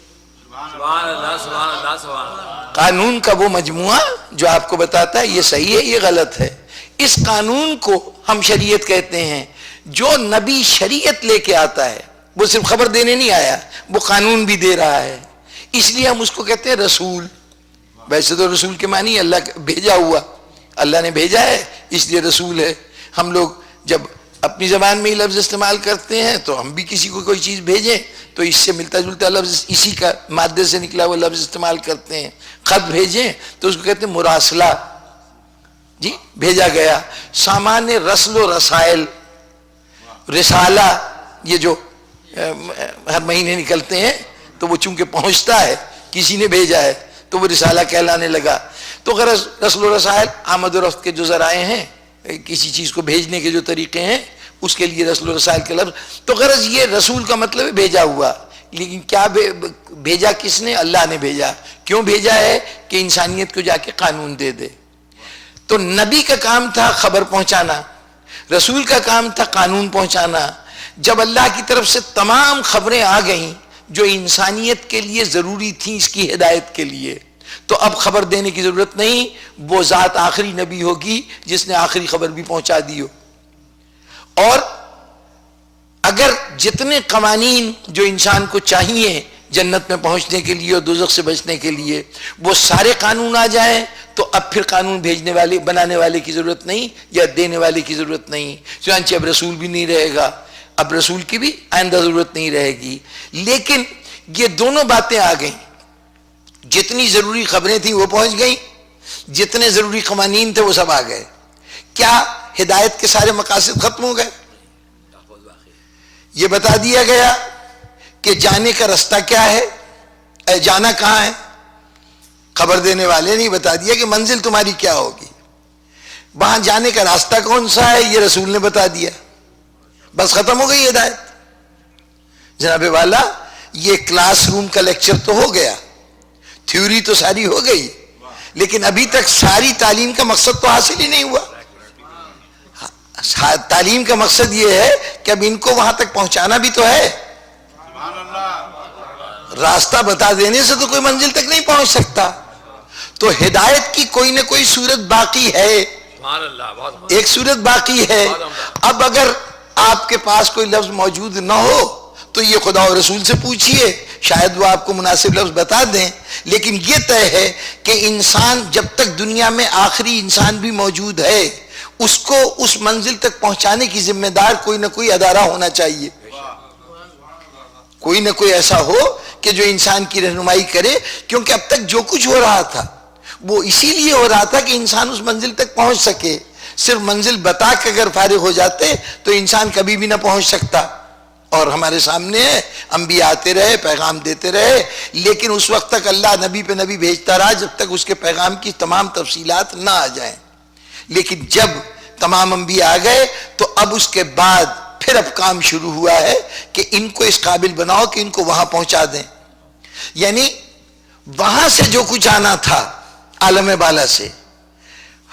قانون کا وہ مجموعہ جو آپ کو بتاتا ہے یہ صحیح ہے یہ غلط ہے. اس قانون کو ہم شریعت کہتے ہیں. جو نبی شریعت لے کے آتا ہے وہ صرف خبر دینے نہیں آیا، وہ قانون بھی دے رہا ہے. اس لیے ہم اس کو کہتے ہیں رسول. ویسے تو رسول کے معنی اللہ بھیجا ہوا، اللہ نے بھیجا ہے اس لیے رسول ہے. ہم لوگ جب اپنی زبان میں ہی لفظ استعمال کرتے ہیں تو ہم بھی کسی کو کوئی چیز بھیجیں تو اس سے ملتا جلتا لفظ، اسی کا مادے سے نکلا وہ لفظ استعمال کرتے ہیں. خط بھیجیں تو اس کو کہتے ہیں مراسلہ، جی بھیجا گیا. سامان رسل و رسائل، رسالہ یہ جو ہر مہینے نکلتے ہیں تو وہ چونکہ پہنچتا ہے، کسی نے بھیجا ہے تو وہ رسالہ کہلانے لگا. تو غرض رسل و رسائل آمد و رفت کے جو ذرائع ہیں، کسی چیز کو بھیجنے کے جو طریقے ہیں، اس کے لیے رسل و رسائل کا لفظ. تو غرض یہ رسول کا مطلب ہے بھیجا ہوا. لیکن کیا بھیجا کس نے؟ اللہ نے بھیجا. کیوں بھیجا ہے؟ کہ انسانیت کو جا کے قانون دے دے. تو نبی کا کام تھا خبر پہنچانا، رسول کا کام تھا قانون پہنچانا. جب اللہ کی طرف سے تمام خبریں آ گئیں جو انسانیت کے لیے ضروری تھیں اس کی ہدایت کے لیے، تو اب خبر دینے کی ضرورت نہیں. وہ ذات آخری نبی ہوگی جس نے آخری خبر بھی پہنچا دی ہو. اور اگر جتنے قوانین جو انسان کو چاہیے جنت میں پہنچنے کے لیے اور دوزخ سے بچنے کے لیے وہ سارے قانون آ جائیں تو اب پھر قانون بھیجنے والے بنانے والے کی ضرورت نہیں یا دینے والے کی ضرورت نہیں. چنانچہ اب رسول بھی نہیں رہے گا، اب رسول کی بھی آئندہ ضرورت نہیں رہے گی. لیکن یہ دونوں باتیں آ گئیں. جتنی ضروری خبریں تھیں وہ پہنچ گئیں، جتنے ضروری قوانین تھے وہ سب آ گئے. کیا ہدایت کے سارے مقاصد ختم ہو گئے؟ یہ بتا دیا گیا کہ جانے کا رستہ کیا ہے، جانا کہاں ہے. خبر دینے والے نہیں بتا دیا کہ منزل تمہاری کیا ہوگی، وہاں جانے کا راستہ کون سا ہے یہ رسول نے بتا دیا. بس ختم ہو گئی ہدایت. جناب والا یہ کلاس روم کا لیکچر تو ہو گیا، تھیوری تو ساری ہو گئی، لیکن ابھی تک ساری تعلیم کا مقصد تو حاصل ہی نہیں ہوا. تعلیم کا مقصد یہ ہے کہ اب ان کو وہاں تک پہنچانا بھی تو ہے. راستہ بتا دینے سے تو کوئی منزل تک نہیں پہنچ سکتا. تو ہدایت کی کوئی نہ کوئی صورت باقی ہے، ایک صورت باقی ہے. اب اگر آپ کے پاس کوئی لفظ موجود نہ ہو تو یہ خدا و رسول سے پوچھئے، شاید وہ آپ کو مناسب لفظ بتا دیں. لیکن یہ طے ہے کہ انسان جب تک دنیا میں آخری انسان بھی موجود ہے اس کو اس منزل تک پہنچانے کی ذمہ دار کوئی نہ کوئی ادارہ ہونا چاہیے. کوئی نہ کوئی ایسا ہو کہ جو انسان کی رہنمائی کرے. کیونکہ اب تک جو کچھ ہو رہا تھا وہ اسی لیے ہو رہا تھا کہ انسان اس منزل تک پہنچ سکے. صرف منزل بتا کے اگر فارغ ہو جاتے تو انسان کبھی بھی نہ پہنچ سکتا. اور ہمارے سامنے انبیاء آتے رہے، پیغام دیتے رہے، لیکن اس وقت تک اللہ نبی پہ نبی بھیجتا رہا جب تک اس کے پیغام کی تمام تفصیلات نہ آ جائیں. لیکن جب تمام انبیاء آ گئے تو اب اس کے بعد پھر اب کام شروع ہوا ہے کہ ان کو اس قابل بناؤ کہ ان کو وہاں پہنچا دیں. یعنی وہاں سے جو کچھ آنا تھا عالم بالا سے،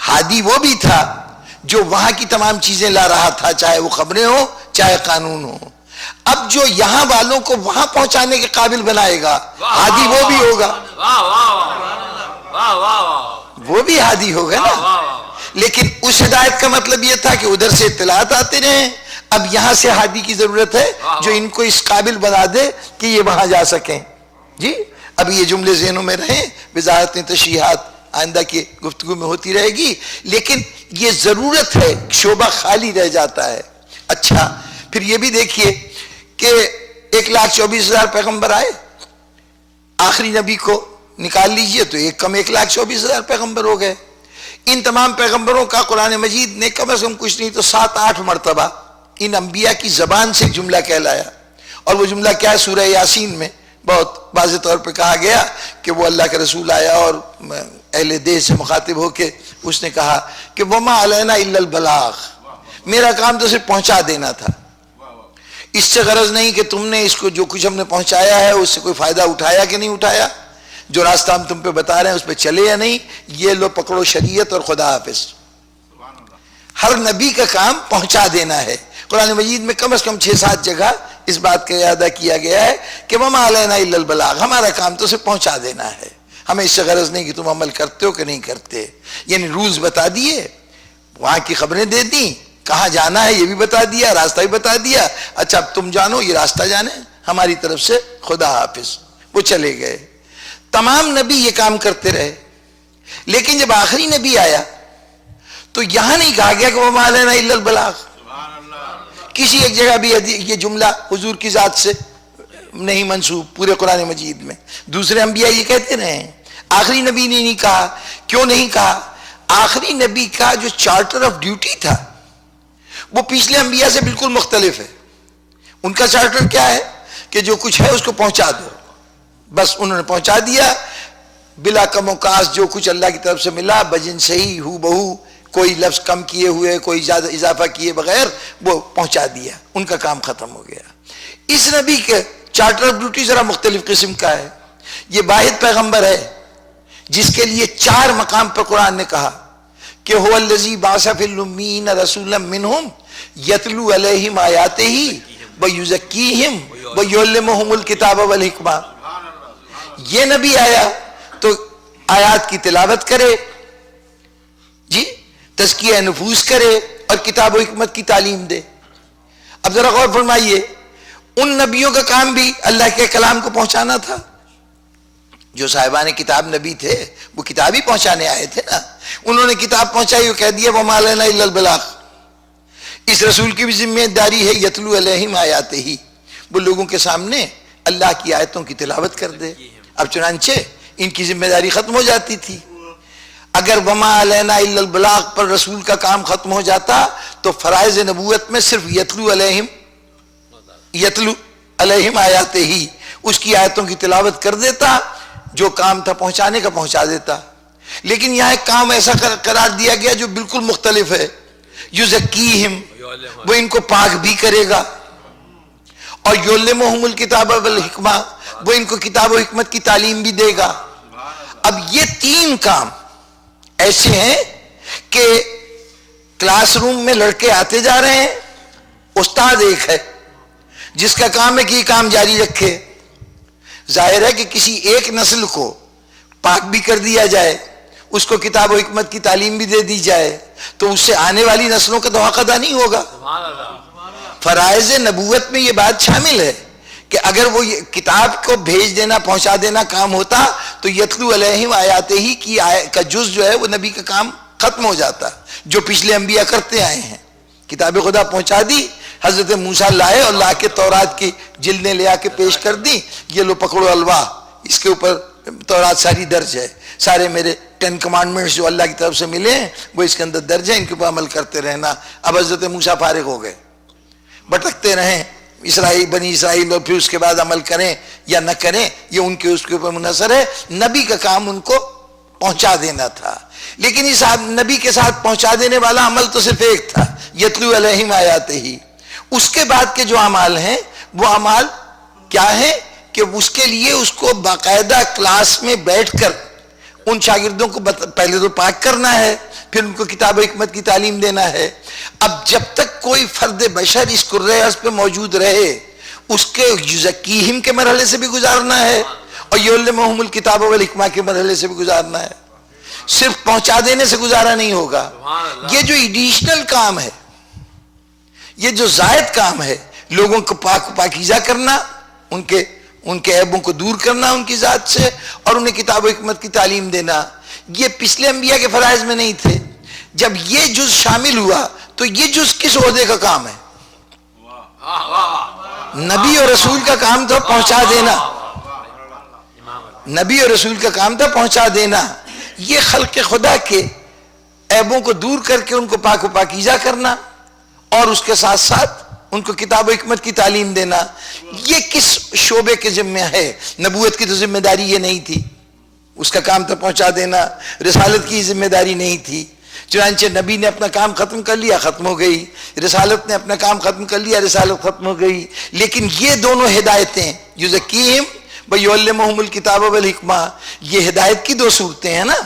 ہادی وہ بھی تھا جو وہاں کی تمام چیزیں لا رہا تھا، چاہے وہ خبریں ہو چاہے قانون ہو. اب جو یہاں والوں کو وہاں پہنچانے کے قابل بنائے گا ہادی وہ بھی ہوگا، وہ بھی ہادی ہوگا نا. لیکن اس ہدایت کا مطلب یہ تھا کہ ادھر سے اطلاعات آتے رہیں. اب یہاں سے ہادی کی ضرورت ہے جو ان کو اس قابل بنا دے کہ یہ وہاں جا سکیں. جی اب یہ جملے ذہنوں میں رہیں، وضاحتیں تشریحات آئندہ کی گفتگو میں ہوتی رہے گی، لیکن یہ ضرورت ہے، شعبہ خالی رہ جاتا ہے. اچھا پھر یہ بھی دیکھیے کہ 1,24,000 پیغمبر آئے، آخری نبی کو نکال لیجئے تو ایک کم 1,24,000 پیغمبر ہو گئے. ان تمام پیغمبروں کا قرآن مجید نے کم از کم کچھ نہیں تو 7-8 مرتبہ ان انبیاء کی زبان سے ایک جملہ کہلایا. اور وہ جملہ کیا ہے؟ سورہ یاسین میں بہت واضح طور پہ کہا گیا کہ وہ اللہ کا رسول آیا اور اہل دیش سے مخاطب ہو کے اس نے کہا کہ وما علینا الا البلاغ، میرا کام تو صرف پہنچا دینا تھا، اس سے غرض نہیں کہ تم نے اس کو جو کچھ ہم نے پہنچایا ہے اس سے کوئی فائدہ اٹھایا کہ نہیں اٹھایا، جو راستہ ہم تم پہ بتا رہے ہیں اس پہ چلے یا نہیں، یہ لو پکڑو شریعت اور خدا حافظ. ہر نبی کا کام پہنچا دینا ہے. قرآن مجید میں کم از کم 6-7 جگہ اس بات کا اعادہ کیا گیا ہے کہ وما علینا الا البلاغ، ہمارا کام تو صرف پہنچا دینا ہے، ہمیں اس سے غرض نہیں کہ تم عمل کرتے ہو کہ نہیں کرتے. یعنی رولز بتا دیے، وہاں کی خبریں دے دیں، کہاں جانا ہے یہ بھی بتا دیا، راستہ بھی بتا دیا. اچھا اب تم جانو یہ راستہ جانے، ہماری طرف سے خدا حافظ. وہ چلے گئے. تمام نبی یہ کام کرتے رہے. لیکن جب آخری نبی آیا تو یہاں نہیں کہا گیا کہ وما علینا الا البلاغ. کسی ایک جگہ بھی یہ جملہ حضور کی ذات سے نہیں منسوب پورے قرآن مجید میں. دوسرے انبیاء یہ کہتے رہے ہیں، آخری نبی نے نہیں کہا. کیوں نہیں کہا؟ آخری نبی کا جو چارٹر آف ڈیوٹی تھا وہ پچھلے انبیاء سے بالکل مختلف ہے. ان کا چارٹر کیا ہے کہ جو کچھ ہے اس کو پہنچا دو، بس انہوں نے پہنچا دیا بلا کم و کاس. جو کچھ اللہ کی طرف سے ملا بجن صحیح ہو بہو، کوئی لفظ کم کیے ہوئے کوئی زیادہ اضافہ کیے بغیر وہ پہنچا دیا. ان کا کام ختم ہو گیا. اس نبی کے چارٹر آف ڈیوٹی ذرا مختلف قسم کا ہے. یہ واحد پیغمبر ہے جس کے لیے 4 مقام پر قرآن نے کہا کہ هو الذی بعث فی الامیین رسولا منہم یتلو علیہم آیاتہ ویزکیہم ویعلمہم الکتاب والحکمہ. یہ نبی آیا تو آیات کی تلاوت کرے، جی تزکیہ نفوس کرے اور کتاب و حکمت کی تعلیم دے. اب ذرا غور فرمائیے، ان نبیوں کا کام بھی اللہ کے کلام کو پہنچانا تھا. جو صاحبان کتاب نبی تھے وہ کتاب ہی پہنچانے آئے تھے نا. انہوں نے کتاب پہنچائی اور کہہ دیا وما علینا الا البلاغ. اس رسول کی بھی ذمہ داری ہے یتلو علیہم آیاتہ، وہ لوگوں کے سامنے اللہ کی آیتوں کی تلاوت کر دے. اب چنانچہ ان کی ذمہ داری ختم ہو جاتی تھی. اگر وما علینا الا البلاغ پر رسول کا کام ختم ہو جاتا تو فرائض نبوت میں صرف یتلو علیہم آیاتہ ہی، اس کی آیتوں کی تلاوت کر دیتا، جو کام تھا پہنچانے کا پہنچا دیتا. لیکن یہاں ایک کام ایسا قرار دیا گیا جو بالکل مختلف ہے. یزکیہم، وہ ان کو پاک بھی کرے گا، اور یعلمہم الکتاب والحکمہ، وہ ان کو کتاب و حکمت کی تعلیم بھی دے گا. اب یہ 3 کام ایسے ہیں کہ کلاس روم میں لڑکے آتے جا رہے ہیں، استاد ایک ہے جس کا کام ہے کہ یہ کام جاری رکھے. ظاہر ہے کہ کسی ایک نسل کو پاک بھی کر دیا جائے، اس کو کتاب و حکمت کی تعلیم بھی دے دی جائے تو اس سے آنے والی نسلوں کا تو حق ادا نہیں ہوگا. فرائض نبوت میں یہ بات شامل ہے کہ اگر وہ کتاب کو بھیج دینا پہنچا دینا کام ہوتا تو یتلو علیہم آیاتہ ہی کی کا جز جو ہے وہ نبی کا کام ختم ہو جاتا، جو پچھلے انبیاء کرتے آئے ہیں. کتاب خدا پہنچا دی، حضرت موسیٰ لائے اور لا کے تورات کی جلدیں لے آ کے پیش کر دی، یہ لو پکڑو الواح، اس کے اوپر تورات ساری درج ہے، سارے میرے 10 کمانڈمنٹس جو اللہ کی طرف سے ملے ہیں وہ اس کے اندر درج ہیں، ان کے اوپر عمل کرتے رہنا. اب حضرت موسیٰ فارغ ہو گئے، بھٹکتے رہیں بنی اسرائیل، اور پھر اس کے بعد عمل کریں یا نہ کریں یہ ان کے اس کے اوپر منحصر ہے. نبی کا کام ان کو پہنچا دینا تھا، لیکن اس نبی کے ساتھ پہنچا دینے والا عمل تو صرف ایک تھا، یتلو علیہم آیاتہ ہی. اس کے بعد کے جو اعمال ہیں وہ اعمال کیا ہیں کہ اس کے لیے اس کو باقاعدہ کلاس میں بیٹھ کر ان شاگردوں کو پہلے تو پاک کرنا ہے، پھر ان کو کتاب و حکمت کی تعلیم دینا ہے۔ اب جب تک کوئی فرد بشر اس کرۂ ارض پہ موجود رہے اس کے یزکیہم کے مرحلے سے بھی گزارنا ہے اور یعلمہم الکتاب والحکمہ کے مرحلے سے بھی گزارنا ہے، صرف پہنچا دینے سے گزارا نہیں ہوگا۔ یہ جو ایڈیشنل کام ہے، یہ جو زائد کام ہے، لوگوں کو پاکیزہ کرنا، ان کے عیبوں کو دور کرنا ان کی ذات سے، اور انہیں کتاب و حکمت کی تعلیم دینا، یہ پچھلے انبیاء کے فرائض میں نہیں تھے۔ جب یہ جز شامل ہوا تو یہ جز کس عہدے کا کام ہے؟ نبی اور رسول کا کام تھا پہنچا دینا، نبی اور رسول کا کام تھا پہنچا دینا۔ یہ خلق خدا کے عیبوں کو دور کر کے ان کو پاک و پاکیزہ کرنا اور اس کے ساتھ ساتھ ان کو کتاب و حکمت کی تعلیم دینا، یہ کس شعبے کے ذمہ ہے؟ نبوت کی تو ذمہ داری یہ نہیں تھی، اس کا کام تھا پہنچا دینا، رسالت کی ذمہ داری نہیں تھی۔ چنانچہ نبی نے اپنا کام ختم کر لیا، ختم ہو گئی، رسالت نے اپنا کام ختم کر لیا، رسالت ختم ہو گئی۔ لیکن یہ دونوں ہدایتیں یزکیہم ویعلمہم الکتاب والحکمہ، یہ ہدایت کی دو صورتیں ہیں نا،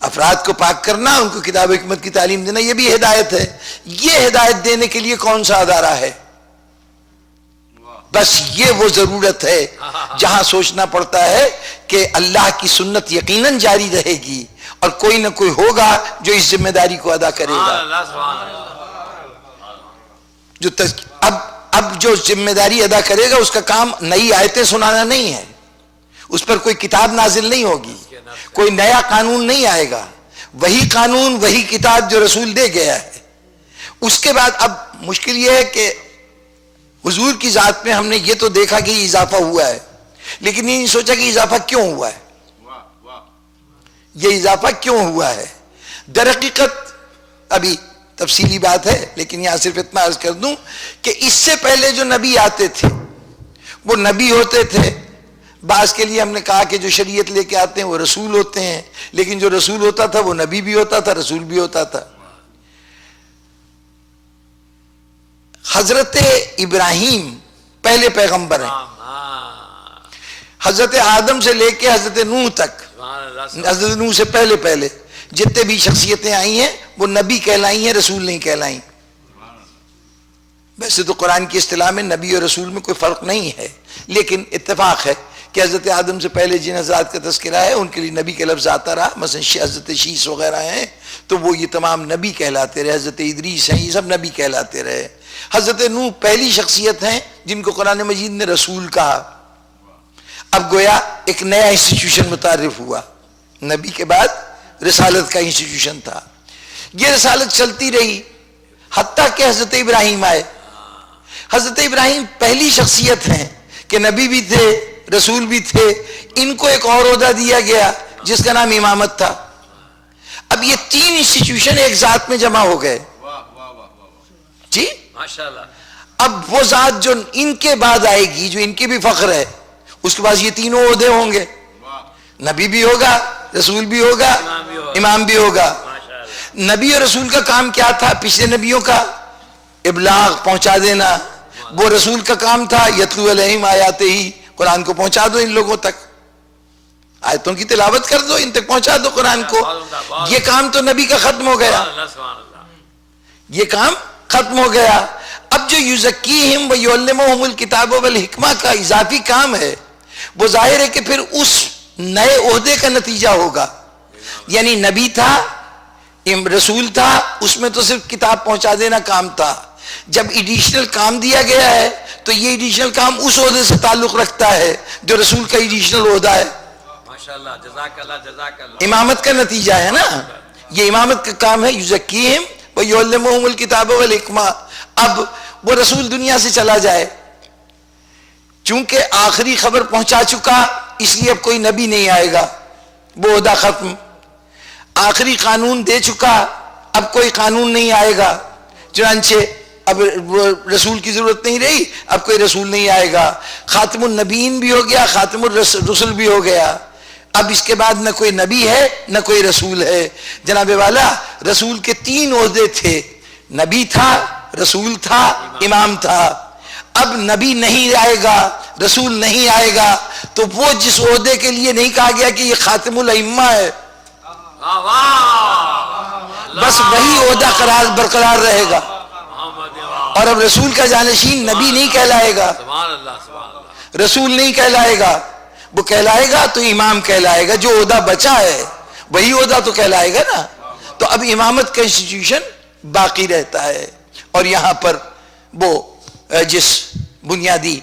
افراد کو پاک کرنا، ان کو کتاب و حکمت کی تعلیم دینا، یہ بھی ہدایت ہے۔ یہ ہدایت دینے کے لیے کون سا ادارہ ہے؟ بس یہ وہ ضرورت ہے جہاں سوچنا پڑتا ہے کہ اللہ کی سنت یقیناً جاری رہے گی اور کوئی نہ کوئی ہوگا جو اس ذمہ داری کو ادا کرے گا۔ جو اب جو ذمہ داری ادا کرے گا اس کا کام نئی آیتیں سنانا نہیں ہے، اس پر کوئی کتاب نازل نہیں ہوگی، کوئی نیا قانون نہیں آئے گا، وہی قانون وہی کتاب جو رسول دے گیا ہے۔ اس کے بعد اب مشکل یہ ہے کہ حضور کی ذات میں ہم نے یہ تو دیکھا کہ یہ اضافہ ہوا ہے، لیکن یہ نہیں سوچا کہ اضافہ کیوں ہوا ہے، یہ اضافہ کیوں ہوا ہے۔ در حقیقت ابھی تفصیلی بات ہے، لیکن یہاں صرف اتنا عرض کر دوں کہ اس سے پہلے جو نبی آتے تھے وہ نبی ہوتے تھے۔ بعض کے لیے ہم نے کہا کہ جو شریعت لے کے آتے ہیں وہ رسول ہوتے ہیں، لیکن جو رسول ہوتا تھا وہ نبی بھی ہوتا تھا، رسول بھی ہوتا تھا۔ حضرت ابراہیم پہلے پیغمبر ہیں، حضرت آدم سے لے کے حضرت نوح تک، حضرت نوح سے پہلے جتنے بھی شخصیتیں آئی ہیں وہ نبی کہلائی ہیں، رسول نہیں کہلائی۔ ویسے تو قرآن کی اصطلاح میں نبی اور رسول میں کوئی فرق نہیں ہے، لیکن اتفاق ہے کہ حضرت آدم سے پہلے جن حضرات کا تذکرہ ہے ان کے لیے نبی کا لفظ آتا رہا، مثلا حضرت شیس وغیرہ ہیں تو وہ یہ تمام نبی کہلاتے رہے، حضرت ادریس ہیں، یہ سب نبی کہلاتے رہے۔ حضرت نوح پہلی شخصیت ہیں جن کو قرآن مجید نے رسول کہا۔ اب گویا ایک نیا انسٹیٹیوشن متعارف ہوا، نبی کے بعد رسالت کا انسٹیٹیوشن تھا۔ یہ رسالت چلتی رہی حتیٰ کہ حضرت ابراہیم آئے۔ حضرت ابراہیم پہلی شخصیت ہیں کہ نبی بھی تھے، رسول بھی تھے، ان کو ایک اور عہدہ دیا گیا جس کا نام امامت تھا۔ اب یہ تین انسٹیٹیوشن ایک ذات میں جمع ہو گئے جی ماشاءاللہ۔ اب وہ ذات جو ان کے بعد آئے گی، جو ان کے بھی فخر ہے، اس کے پاس یہ تینوں عہدے ہوں گے، نبی بھی ہوگا، رسول بھی ہوگا، امام بھی ہوگا۔ نبی اور رسول کا کام کیا تھا؟ پچھلے نبیوں کا ابلاغ، پہنچا دینا۔ وہ رسول کا کام تھا یتلو علیہم آیاتہ ہی، قرآن کو پہنچا دو ان لوگوں تک، آیتوں کی تلاوت کر دو، ان تک پہنچا دو قرآن کو۔ یہ کام تو نبی کا ختم ہو گیا، یہ کام ختم ہو گیا۔ اب جو یزکیہم ویعلمہم الکتاب والحکمہ کا اضافی کام ہے وہ ظاہر ہے کہ پھر اس نئے عہدے کا نتیجہ ہوگا، یعنی نبی تھا، رسول تھا، اس میں تو صرف کتاب پہنچا دینا کام تھا۔ جب ایڈیشنل کام دیا گیا ہے تو یہ ایڈیشنل کام اس عہدے سے تعلق رکھتا ہے جو رسول کا ایڈیشنل عہدہ ہے۔ ماشاءاللہ، جزاک اللہ، جزاک اللہ۔ امامت کا نتیجہ ہے نا، یہ امامت کا کام ہے، یزکیہم ویعلمہم الکتاب والحکمہ۔ اب وہ رسول دنیا سے چلا جائے، چونکہ آخری خبر پہنچا چکا اس لیے اب کوئی نبی نہیں آئے گا، وہ عہدہ ختم۔ آخری قانون دے چکا، اب کوئی قانون نہیں آئے گا، چنانچہ اب رسول کی ضرورت نہیں رہی، اب کوئی رسول نہیں آئے گا۔ خاتم النبیین بھی ہو گیا، خاتم الرسل بھی ہو گیا۔ اب اس کے بعد نہ کوئی نبی ہے نہ کوئی رسول ہے۔ جناب والا، رسول کے تین عہدے تھے، نبی تھا، رسول تھا، امام تھا۔ اب نبی نہیں آئے گا، رسول نہیں آئے گا تو وہ جس عہدے کے لیے نہیں کہا گیا کہ یہ خاتم الائمہ ہے، واہ واہ، بس وہی عہدہ برقرار رہے گا، محمد واہ، اور اب رسول کا جانشین نبی نہیں کہلائے گا، سبحان اللہ سبحان اللہ، رسول نہیں کہلائے گا، وہ کہلائے گا تو امام کہلائے گا، جو عہدہ بچا ہے وہی عہدہ تو کہلائے گا نا۔ تو اب امامت کا انسٹیٹیوشن باقی رہتا ہے، اور یہاں پر وہ جس بنیادی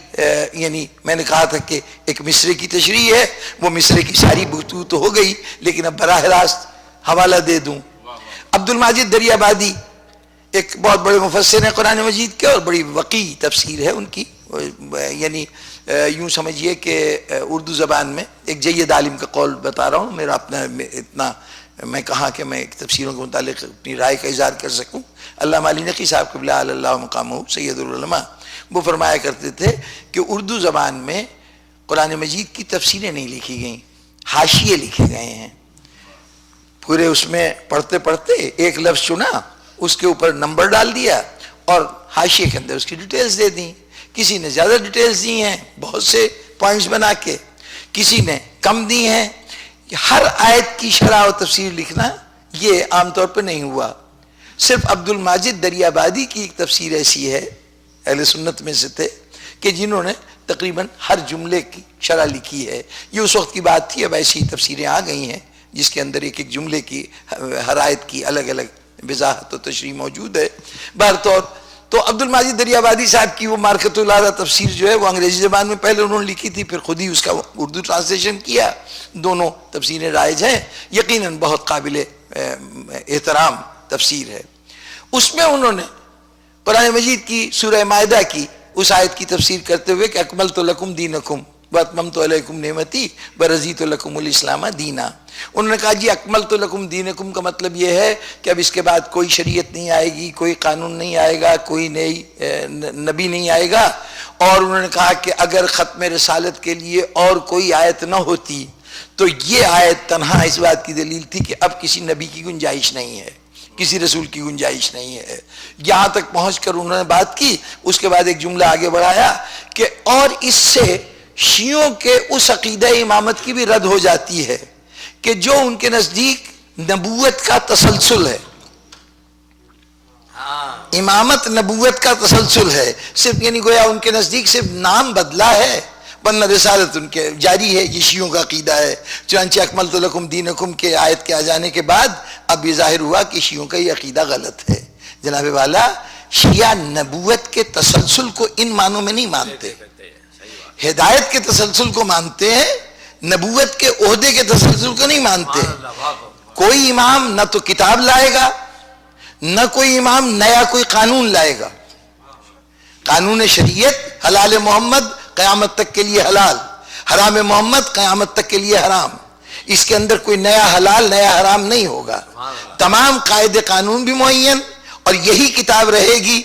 یعنی میں نے کہا تھا کہ ایک مصرے کی تشریح ہے، وہ مصرے کی ساری گفتگو تو ہو گئی، لیکن اب براہ راست حوالہ دے دوں۔ عبد الماجد دریابادی ایک بہت بڑے مفسر ہیں قرآن مجید کے، اور بڑی وقیع تفسیر ہے ان کی، یعنی یوں سمجھیے کہ اردو زبان میں ایک جید عالم کا قول بتا رہا ہوں، میرا اپنا اتنا میں کہاں کہ میں تفسیروں کے متعلق اپنی رائے کا اظہار کر سکوں۔ علامہ علی نقی صاحب قبلہ اللہ مقامہ سید العلماء وہ فرمایا کرتے تھے کہ اردو زبان میں قرآن مجید کی تفسیریں نہیں لکھی گئیں، حاشیے لکھے گئے ہیں، پورے اس میں پڑھتے پڑھتے ایک لفظ چنا، اس کے اوپر نمبر ڈال دیا اور حاشیے کے اندر اس کی ڈیٹیلز دے دیں۔ کسی نے زیادہ ڈیٹیلز دی ہیں بہت سے پوائنٹس بنا کے، کسی نے کم دی ہیں۔ ہر آیت کی شرح و تفسیر لکھنا یہ عام طور پہ نہیں ہوا، صرف عبد الماجد دریابادی کی ایک تفسیر ایسی ہے، اہل سنت میں سے تھے کہ جنہوں نے تقریباً ہر جملے کی شرح لکھی ہے۔ یہ اس وقت کی بات تھی، اب ایسی تفسیریں آ گئی ہیں جس کے اندر ایک ایک جملے کی ہر آیت کی الگ الگ وضاحت و تشریح موجود ہے۔ بہرطور تو عبد الماجد دریابادی صاحب کی وہ مارکت الاعلیٰ تفسیر جو ہے وہ انگریزی زبان میں پہلے انہوں نے لکھی تھی، پھر خود ہی اس کا اردو ٹرانسلیشن کیا، دونوں تفسیریں رائج ہیں، یقیناً بہت قابل احترام تفسیر ہے۔ اس میں انہوں نے قرآن مجید کی سورہ مائدہ کی اس آیت کی تفسیر کرتے ہوئے کہ اکملت لکم دینکم واتممت علیکم نعمتی ورضیت لکم الاسلام دینا، انہوں نے کہا جی اکملت لکم دینکم کا مطلب یہ ہے کہ اب اس کے بعد کوئی شریعت نہیں آئے گی، کوئی قانون نہیں آئے گا، کوئی نئی نبی نہیں آئے گا، اور انہوں نے کہا کہ اگر ختم رسالت کے لیے اور کوئی آیت نہ ہوتی تو یہ آیت تنہا اس بات کی دلیل تھی کہ اب کسی نبی کی گنجائش نہیں ہے، کسی رسول کی گنجائش نہیں ہے۔ یہاں تک پہنچ کر انہوں نے بات کی، اس کے بعد ایک جملہ آگے بڑھایا کہ اور اس سے شیعوں کے اس عقیدہ امامت کی بھی رد ہو جاتی ہے کہ جو ان کے نزدیک نبوت کا تسلسل ہے، امامت نبوت کا تسلسل ہے، صرف یعنی گویا ان کے نزدیک صرف نام بدلا ہے ورنہ رسالت ان کے جاری ہے، یہ شیعوں کا عقیدہ ہے۔ چنانچہ اکملت لکم دینکم کے آیت کے آ جانے کے بعد اب یہ ظاہر ہوا کہ شیعوں کا یہ عقیدہ غلط ہے۔ جناب والا، شیعہ نبوت کے تسلسل کو ان معنوں میں نہیں مانتے، ہدایت کے تسلسل کو مانتے ہیں، نبوت کے عہدے کے تسلسل کو نہیں مانتے۔ کوئی امام نہ تو کتاب لائے گا، نہ کوئی امام نیا کوئی قانون لائے گا۔ قانون شریعت حلال محمد قیامت تک کے لیے حلال، حرام محمد قیامت تک کے لیے حرام، اس کے اندر کوئی نیا حلال نیا حرام نہیں ہوگا۔ تمام قاعدے قانون بھی معین، اور یہی کتاب رہے گی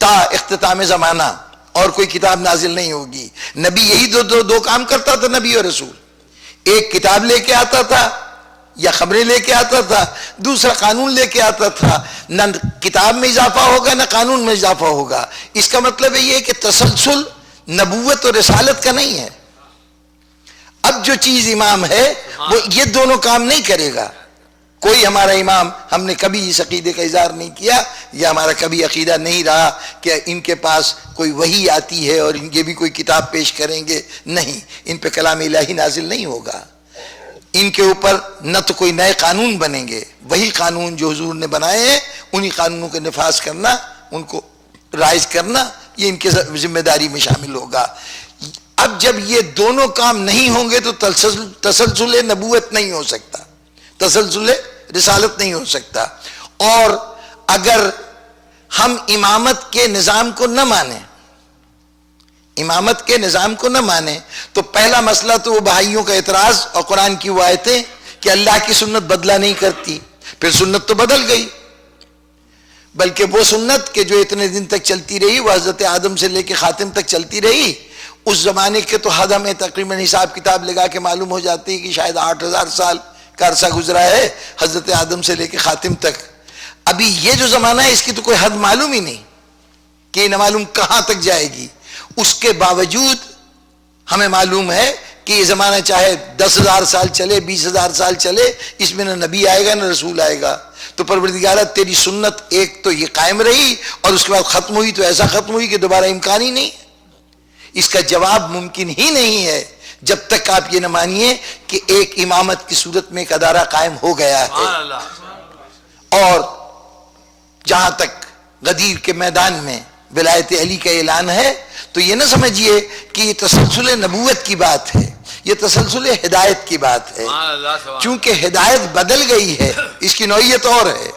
تا اختتام زمانہ، اور کوئی کتاب نازل نہیں ہوگی۔ نبی یہی دو کام کرتا تھا، نبی اور رسول، ایک کتاب لے کے آتا تھا یا خبریں لے کے آتا تھا، دوسرا قانون لے کے آتا تھا۔ نہ کتاب میں اضافہ ہوگا نہ قانون میں اضافہ ہوگا۔ اس کا مطلب یہ ہے کہ تسلسل نبوت اور رسالت کا نہیں ہے۔ اب جو چیز امام ہے وہ یہ دونوں کام نہیں کرے گا۔ کوئی ہمارا امام، ہم نے کبھی اس عقیدے کا اظہار نہیں کیا، یا ہمارا کبھی عقیدہ نہیں رہا کہ ان کے پاس کوئی وحی آتی ہے اور یہ بھی کوئی کتاب پیش کریں گے، نہیں، ان پہ کلام الہی نازل نہیں ہوگا، ان کے اوپر نہ تو کوئی نئے قانون بنیں گے، وہی قانون جو حضور نے بنائے ہیں انہی قانونوں کے نفاذ کرنا، ان کو رائج کرنا، یہ ان کے ذمہ داری میں شامل ہوگا۔ اب جب یہ دونوں کام نہیں ہوں گے تو تسلسل نبوت نہیں ہو سکتا، تسلسل رسالت نہیں ہو سکتا۔ اور اگر ہم امامت کے نظام کو نہ مانیں، امامت کے نظام کو نہ مانیں تو پہلا مسئلہ تو وہ بہائیوں کا اعتراض اور قرآن کی وہ آیتیں کہ اللہ کی سنت بدلا نہیں کرتی، پھر سنت تو بدل گئی، بلکہ وہ سنت کہ جو اتنے دن تک چلتی رہی، وہ حضرت آدم سے لے کے خاتم تک چلتی رہی، اس زمانے کے تو حد ہمیں تقریباً حساب کتاب لگا کے معلوم ہو جاتی ہے کہ شاید 8000 سال کا عرصہ گزرا ہے حضرت آدم سے لے کے خاتم تک۔ ابھی یہ جو زمانہ ہے اس کی تو کوئی حد معلوم ہی نہیں کہ نہ معلوم کہاں تک جائے گی۔ اس کے باوجود ہمیں معلوم ہے کہ یہ زمانہ چاہے 10,000 سال چلے، 20,000 سال چلے، اس میں نہ نبی آئے گا نہ رسول آئے گا، تو پروردگارہ تیری سنت ایک تو یہ قائم رہی اور اس کے بعد ختم ہوئی تو ایسا ختم ہوئی کہ دوبارہ امکان ہی نہیں۔ اس کا جواب ممکن ہی نہیں ہے جب تک آپ یہ نہ مانیے کہ ایک امامت کی صورت میں ایک ادارہ قائم ہو گیا ہے۔ سبحان اللہ۔ اور جہاں تک غدیر کے میدان میں ولایت علی کا اعلان ہے تو یہ نہ سمجھیے کہ یہ تسلسل نبوت کی بات ہے، یہ تسلسل ہدایت کی بات ہے، سبحان اللہ، سبحان چونکہ ہدایت بدل گئی ہے، اس کی نوعیت اور ہے۔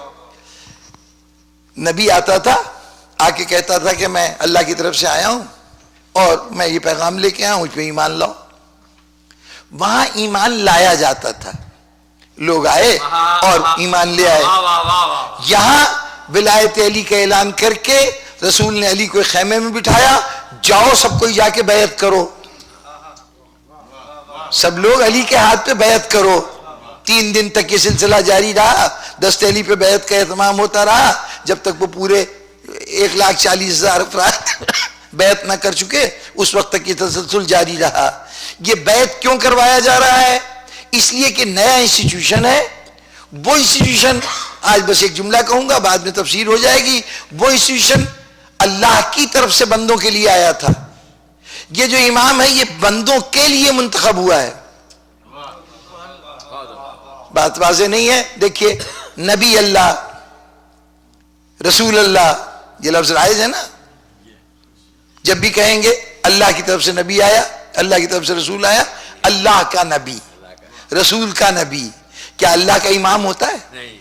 نبی آتا تھا، آ کے کہتا تھا کہ میں اللہ کی طرف سے آیا ہوں اور میں یہ پیغام لے کے آیا ہوں، اس پہ ایمان لاؤ۔ وہاں ایمان لایا جاتا تھا، لوگ آئے اور ایمان لے آئے۔ واہ واہ واہ واہ۔ یہاں ولایت علی کا اعلان کر کے رسول نے علی کو ایک خیمے میں بٹھایا، جاؤ سب کوئی جا کے بیعت کرو، سب لوگ علی کے ہاتھ پہ بیعت کرو۔ 3 دن تک یہ سلسلہ جاری رہا، دست علی پہ بیعت کا اہتمام ہوتا رہا جب تک وہ پورے 1,40,000 افراد بیعت نہ کر چکے، اس وقت تک یہ تسلسل جاری رہا۔ یہ بیعت کیوں کروایا جا رہا ہے؟ اس لیے کہ نیا انسٹیٹیوشن ہے، وہ انسٹیٹیوشن، آج بس ایک جملہ کہوں گا بعد میں تفسیر ہو جائے گی، وہ انسٹیٹیوشن اللہ کی طرف سے بندوں کے لیے آیا تھا۔ یہ جو امام ہے یہ بندوں کے لیے منتخب ہوا ہے۔ بات واضح نہیں ہے؟ دیکھیے، نبی اللہ، رسول اللہ، یہ لفظ رائج ہے نا؟ جب بھی کہیں گے اللہ کی طرف سے نبی آیا، اللہ کی طرف سے رسول آیا، اللہ کا نبی، رسول کا نبی، کیا اللہ کا امام ہوتا ہے؟ نہیں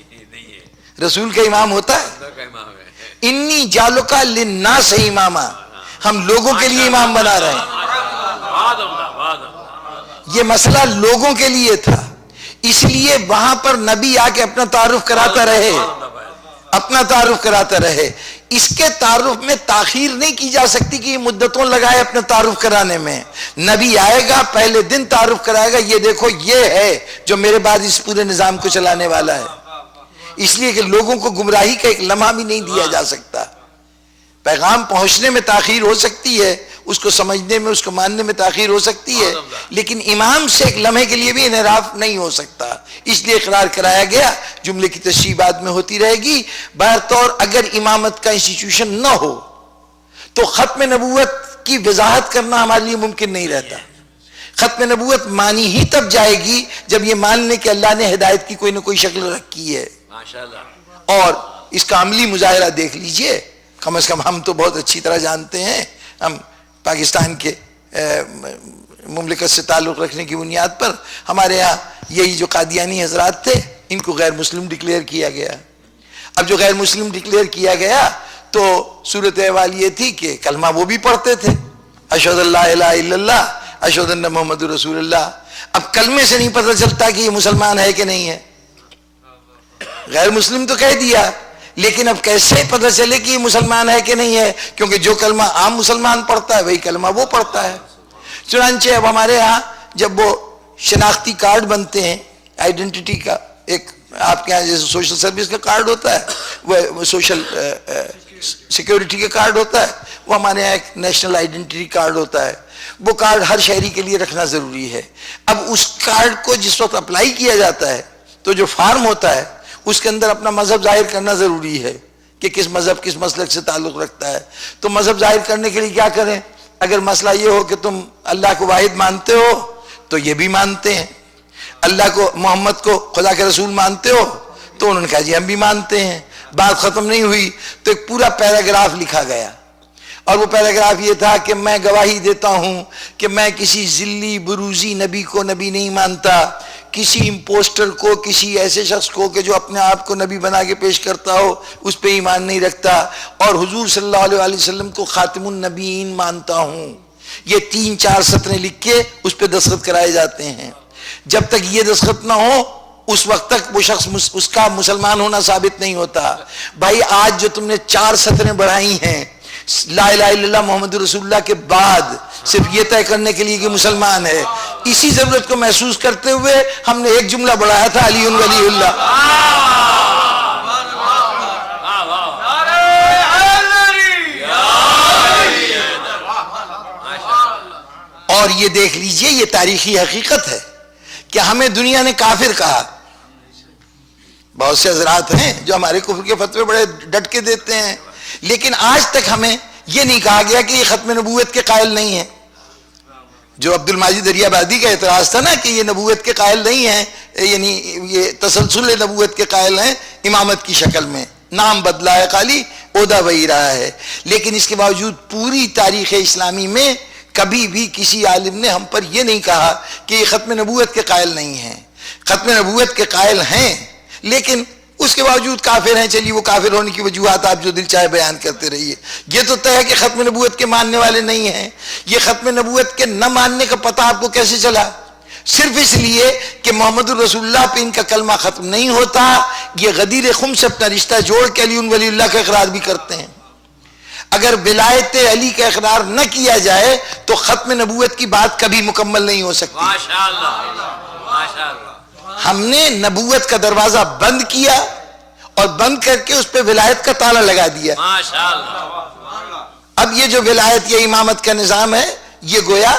ہے، رسول کا امام ہوتا ہے؟ اللہ کا امام ہے۔ انی جالکا للناس اماما، ہم لوگوں کے لیے امام بنا رہے ہیں۔ بہت عمدہ، بہت عمدہ۔ یہ مسئلہ لوگوں کے لیے تھا، اس لیے وہاں پر نبی آ کے اپنا تعارف کراتا رہے، اپنا تعارف کراتا رہے۔ اس کے تعارف میں تاخیر نہیں کی جا سکتی کہ یہ مدتوں لگائے اپنا تعارف کرانے میں۔ نبی آئے گا، پہلے دن تعارف کرائے گا، یہ دیکھو یہ ہے جو میرے بعد اس پورے نظام کو چلانے والا ہے۔ اس لیے کہ لوگوں کو گمراہی کا ایک لمحہ بھی نہیں دیا جا سکتا۔ پیغام پہنچنے میں تاخیر ہو سکتی ہے، اس کو سمجھنے میں، اس کو ماننے میں تاخیر ہو سکتی ہے، لیکن امام سے ایک لمحے کے لیے بھی انحراف نہیں ہو سکتا، اس لیے اقرار کرایا گیا۔ جملے کی تشریح بعد میں ہوتی رہے گی۔ بہرطور اگر امامت کا انسٹیٹیوشن نہ ہو تو ختم نبوت کی وضاحت کرنا ہمارے لیے ممکن نہیں رہتا۔ ختم نبوت مانی ہی تب جائے گی جب یہ مان لیں کہ اللہ نے ہدایت کی کوئی نہ کوئی شکل رکھی ہے۔ ماشاءاللہ۔ اور اس کا عملی مظاہرہ دیکھ لیجئے، کم از کم ہم تو بہت اچھی طرح جانتے ہیں، ہم پاکستان کے مملکت سے تعلق رکھنے کی بنیاد پر ہمارے ہاں یہی جو قادیانی حضرات تھے ان کو غیر مسلم ڈکلیئر کیا گیا۔ اب جو غیر مسلم ڈکلیئر کیا گیا تو صورت احوال یہ تھی کہ کلمہ وہ بھی پڑھتے تھے، اشہد ان لا الہ الا اللہ، اشہد ان محمد رسول اللہ۔ اب کلمے سے نہیں پتہ چلتا کہ یہ مسلمان ہے کہ نہیں ہے، غیر مسلم تو کہہ دیا، لیکن اب کیسے پتہ چلے کہ یہ مسلمان ہے کہ نہیں ہے؟ کیونکہ جو کلمہ عام مسلمان پڑھتا ہے وہی کلمہ وہ پڑھتا ہے۔ چنانچہ اب ہمارے ہاں جب وہ شناختی کارڈ بنتے ہیں، آئیڈینٹی کا، ایک آپ کے یہاں جیسے سوشل سروس کا کارڈ ہوتا ہے، وہ سوشل سیکیورٹی کا کارڈ ہوتا ہے، وہ ہمارے یہاں ایک نیشنل آئیڈینٹی کارڈ ہوتا ہے۔ وہ کارڈ ہر شہری کے لیے رکھنا ضروری ہے۔ اب اس کارڈ کو جس وقت اپلائی کیا جاتا ہے تو جو فارم ہوتا ہے اس کے اندر اپنا مذہب ظاہر کرنا ضروری ہے کہ کس مذہب کس مسلک سے تعلق رکھتا ہے۔ تو مذہب ظاہر کرنے کے لیے کیا کریں؟ اگر مسئلہ یہ ہو کہ تم اللہ کو واحد مانتے ہو تو یہ بھی مانتے ہیں، اللہ کو، محمد کو خدا کے رسول مانتے ہو تو انہوں نے کہا جی ہم بھی مانتے ہیں۔ بات ختم نہیں ہوئی تو ایک پورا پیراگراف لکھا گیا، اور وہ پیراگراف یہ تھا کہ میں گواہی دیتا ہوں کہ میں کسی ذلی بروزی نبی کو نبی نہیں مانتا، کسی امپوسٹر کو، کسی ایسے شخص کو کہ جو اپنے آپ کو نبی بنا کے پیش کرتا ہو اس پہ ایمان نہیں رکھتا، اور حضور صلی اللہ علیہ وسلم کو خاتم النبیین مانتا ہوں۔ یہ 3-4 سطریں لکھ کے اس پہ دستخط کرائے جاتے ہیں۔ جب تک یہ دستخط نہ ہو اس وقت تک وہ شخص اس کا مسلمان ہونا ثابت نہیں ہوتا۔ بھائی آج جو تم نے 4 سطریں بڑھائی ہیں لا الہ الا اللہ محمد رسول اللہ کے بعد، صرف یہ طے کرنے کے لیے کہ مسلمان ہے، اسی ضرورت کو محسوس کرتے ہوئے ہم نے ایک جملہ بڑھایا تھا، علی ولی اللہ۔ اور یہ دیکھ لیجئے یہ تاریخی حقیقت ہے کہ ہمیں دنیا نے کافر کہا. بہت سے حضرات ہیں جو ہمارے کفر کے فتوے بڑے ڈٹ کے دیتے ہیں، لیکن آج تک ہمیں یہ نہیں کہا گیا کہ یہ ختم نبوت کے قائل نہیں ہیں. جو عبد الماجد دریا بادی کا اعتراض تھا نا کہ یہ نبوت کے قائل نہیں ہیں، یعنی یہ تسلسل نبوت کے قائل ہیں امامت کی شکل میں، نام بدلا ہے خالی، عہدہ وہی رہا ہے، لیکن اس کے باوجود پوری تاریخ اسلامی میں کبھی بھی کسی عالم نے ہم پر یہ نہیں کہا کہ یہ ختم نبوت کے قائل نہیں ہیں. ختم نبوت کے قائل ہیں لیکن اس کے باوجود کافر ہیں. چلیے وہ کافر ہونے کی وجوہات آپ جو دل چاہے بیان کرتے رہیے. یہ تو طے ہے کہ ختم نبوت کے ماننے والے نہیں ہیں. یہ ختم نبوت کے نہ ماننے کا پتہ آپ کو کیسے چلا؟ صرف اس لیے کہ محمد الرسول اللہ پہ ان کا کلمہ ختم نہیں ہوتا. یہ غدیر خم سے اپنا رشتہ جوڑ کے علی ولی اللہ کا اقرار بھی کرتے ہیں. اگر ولایت علی کا اقرار نہ کیا جائے تو ختم نبوت کی بات کبھی مکمل نہیں ہو سکتی. ماشاءاللہ ماشاءاللہ. ہم نے نبوت کا دروازہ بند کیا اور بند کر کے اس پہ ولایت کا تالا لگا دیا. ماشاءاللہ. اب یہ جو ولایت یا امامت کا نظام ہے یہ گویا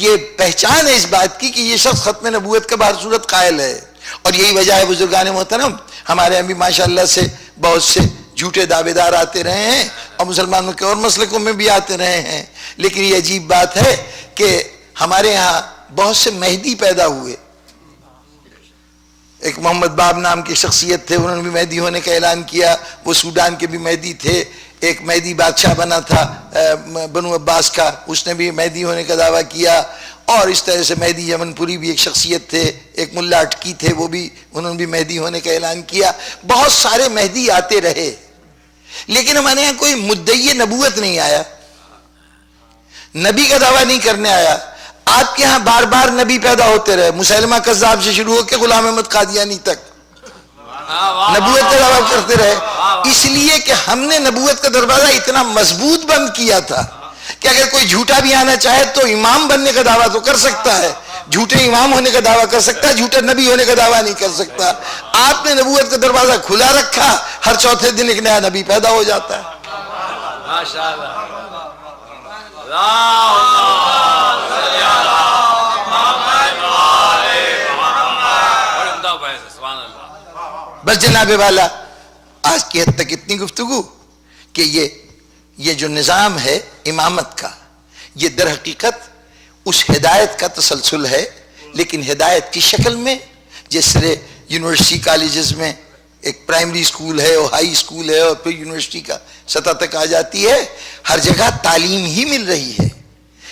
یہ پہچان ہے اس بات کی کہ یہ شخص ختم نبوت کا بہر صورت قائل ہے. اور یہی وجہ ہے بزرگان محترم ہمارے یہاں بھی ماشاءاللہ سے بہت سے جھوٹے دعوے دار آتے رہے ہیں اور مسلمانوں کے اور مسلکوں میں بھی آتے رہے ہیں. لیکن یہ عجیب بات ہے کہ ہمارے ہاں بہت سے مہدی پیدا ہوئے. ایک محمد باب نام کی شخصیت تھے، انہوں نے بھی مہدی ہونے کا اعلان کیا. وہ سوڈان کے بھی مہدی تھے. ایک مہدی بادشاہ بنا تھا بنو عباس کا، اس نے بھی مہدی ہونے کا دعویٰ کیا. اور اس طرح سے مہدی یمن پوری بھی ایک شخصیت تھے. ایک ملا اٹکی تھے، وہ بھی انہوں نے بھی مہدی ہونے کا اعلان کیا. بہت سارے مہدی آتے رہے لیکن ہمارے یہاں کوئی مدعی نبوت نہیں آیا، نبی کا دعویٰ نہیں کرنے آیا. آپ کے ہاں بار بار نبی پیدا ہوتے رہے، مسلمہ کذاب سے شروع ہو کے غلام احمد قادیانی تک نبوت کا دعویٰ کرتے رہے. اس لیے کہ ہم نے نبوت کا دروازہ اتنا مضبوط بند کیا تھا کہ اگر کوئی جھوٹا بھی آنا چاہے تو امام بننے کا دعویٰ تو کر سکتا ہے، جھوٹے امام ہونے کا دعویٰ کر سکتا ہے، جھوٹے نبی ہونے کا دعویٰ نہیں کر سکتا. آپ نے نبوت کا دروازہ کھلا رکھا، ہر چوتھے دن ایک نیا نبی پیدا ہو جاتا ہے. بس جناب والا آج کی حد تک اتنی گفتگو کہ یہ جو نظام ہے امامت کا یہ در حقیقت اس ہدایت کا تسلسل ہے، لیکن ہدایت کی شکل میں. جس طرح یونیورسٹی کالجز میں ایک پرائمری اسکول ہے اور ہائی اسکول ہے اور پھر یونیورسٹی کا سطح تک آ جاتی ہے، ہر جگہ تعلیم ہی مل رہی ہے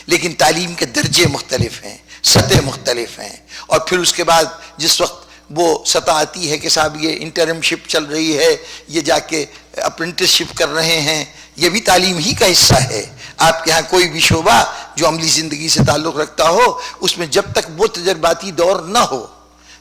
لیکن تعلیم کے درجے مختلف ہیں، سطح مختلف ہیں. اور پھر اس کے بعد جس وقت وہ سطح آتی ہے کہ صاحب یہ انٹرم شپ چل رہی ہے، یہ جا کے اپرنٹس شپ کر رہے ہیں، یہ بھی تعلیم ہی کا حصہ ہے. آپ کے ہاں کوئی بھی شعبہ جو عملی زندگی سے تعلق رکھتا ہو اس میں جب تک وہ تجرباتی دور نہ ہو،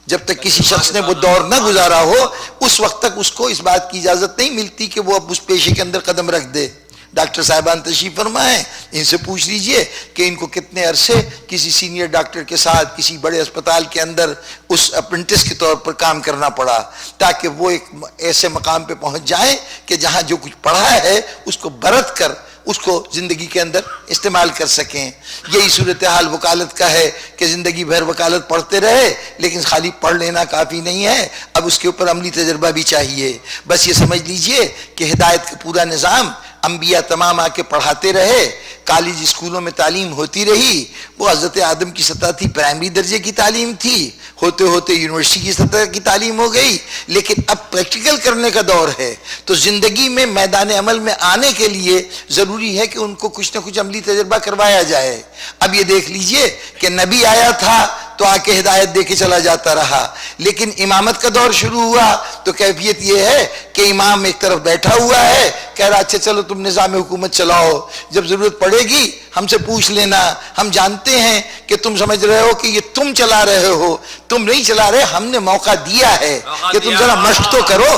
جب تک کسی شخص نے وہ دور نہ گزارا ہو، اس وقت تک اس کو اس بات کی اجازت نہیں ملتی کہ وہ اب اس پیشے کے اندر قدم رکھ دے. ڈاکٹر صاحبان تشریف فرمائیں، ان سے پوچھ لیجئے کہ ان کو کتنے عرصے کسی سینئر ڈاکٹر کے ساتھ کسی بڑے اسپتال کے اندر اس اپرنٹس کے طور پر کام کرنا پڑا تاکہ وہ ایک ایسے مقام پہ پہنچ جائیں کہ جہاں جو کچھ پڑھا ہے اس کو برت کر اس کو زندگی کے اندر استعمال کر سکیں. یہی صورتحال وکالت کا ہے کہ زندگی بھر وکالت پڑھتے رہے لیکن خالی پڑھ لینا کافی نہیں ہے، اب اس کے اوپر عملی تجربہ بھی چاہیے. بس یہ سمجھ لیجئے کہ ہدایت کا پورا نظام انبیاء تمام آ کے پڑھاتے رہے، کالج اسکولوں میں تعلیم ہوتی رہی. وہ حضرت آدم کی سطح تھی، پرائمری درجے کی تعلیم تھی، ہوتے ہوتے یونیورسٹی کی سطح کی تعلیم ہو گئی، لیکن اب پریکٹیکل کرنے کا دور ہے. تو زندگی میں میدان عمل میں آنے کے لیے ضروری ہے کہ ان کو کچھ نہ کچھ عملی تجربہ کروایا جائے. اب یہ دیکھ لیجئے کہ نبی آیا تھا تو آ کے ہدایت دے کے چلا جاتا رہا، لیکن امامت کا دور شروع ہوا تو کیفیت یہ ہے کہ امام ایک طرف بیٹھا ہوا ہے کہہ رہا اچھا چلو تم نظام حکومت چلاؤ، جب ضرورت پڑے گی ہم سے پوچھ لینا، ہم جانتے ہیں کہ تم سمجھ رہے ہو کہ یہ تم چلا رہے ہو، تم نہیں چلا رہے، ہم نے موقع دیا ہے کہ تم ذرا مشق تو کرو،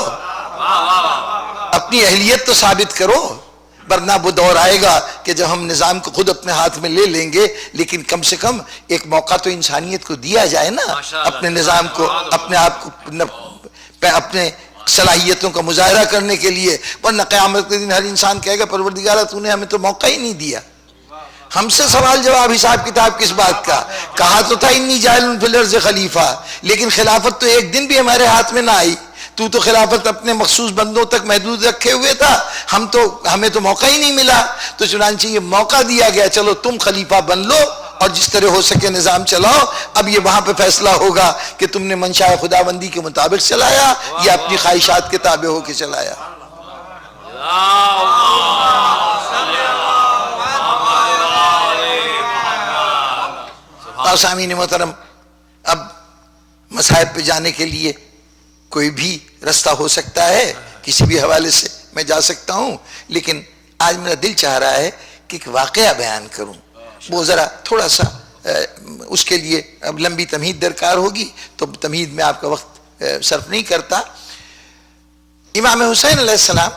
اپنی اہلیت تو ثابت کرو. ورنہ وہ دور آئے گا کہ جب ہم نظام کو خود اپنے ہاتھ میں لے لیں گے، لیکن کم سے کم ایک موقع تو انسانیت کو دیا جائے نا، اپنے نظام کو، اپنے آپ کو، اپنے صلاحیتوں کا مظاہرہ کرنے کے لیے. ورنہ قیامت کے دن ہر انسان کہے گا پروردگارہ تو نے ہمیں تو موقع ہی نہیں دیا، ہم سے سوال جواب حساب کتاب کس بات کا؟ کہا تو تھا انی جاعل فی الارض خلیفہ، لیکن خلافت تو ایک دن بھی ہمارے ہاتھ میں نہ آئی. تو خلافت اپنے مخصوص بندوں تک محدود رکھے ہوئے تھا، ہمیں تو موقع ہی نہیں ملا. تو چنانچہ یہ موقع دیا گیا، چلو تم خلیفہ بن لو اور جس طرح ہو سکے نظام چلاؤ. اب یہ وہاں پہ فیصلہ ہوگا کہ تم نے منشاء خداوندی کے مطابق چلایا یا اپنی خواہشات کے تابع ہو کے چلایا. سامعین محترم، اب مصائب پہ جانے کے لیے کوئی بھی رستہ ہو سکتا ہے، کسی بھی حوالے سے میں جا سکتا ہوں، لیکن آج میرا دل چاہ رہا ہے کہ ایک واقعہ بیان کروں. وہ ذرا تھوڑا سا اس کے لیے اب لمبی تمہید درکار ہوگی، تو تمہید میں آپ کا وقت صرف نہیں کرتا. امام حسین علیہ السلام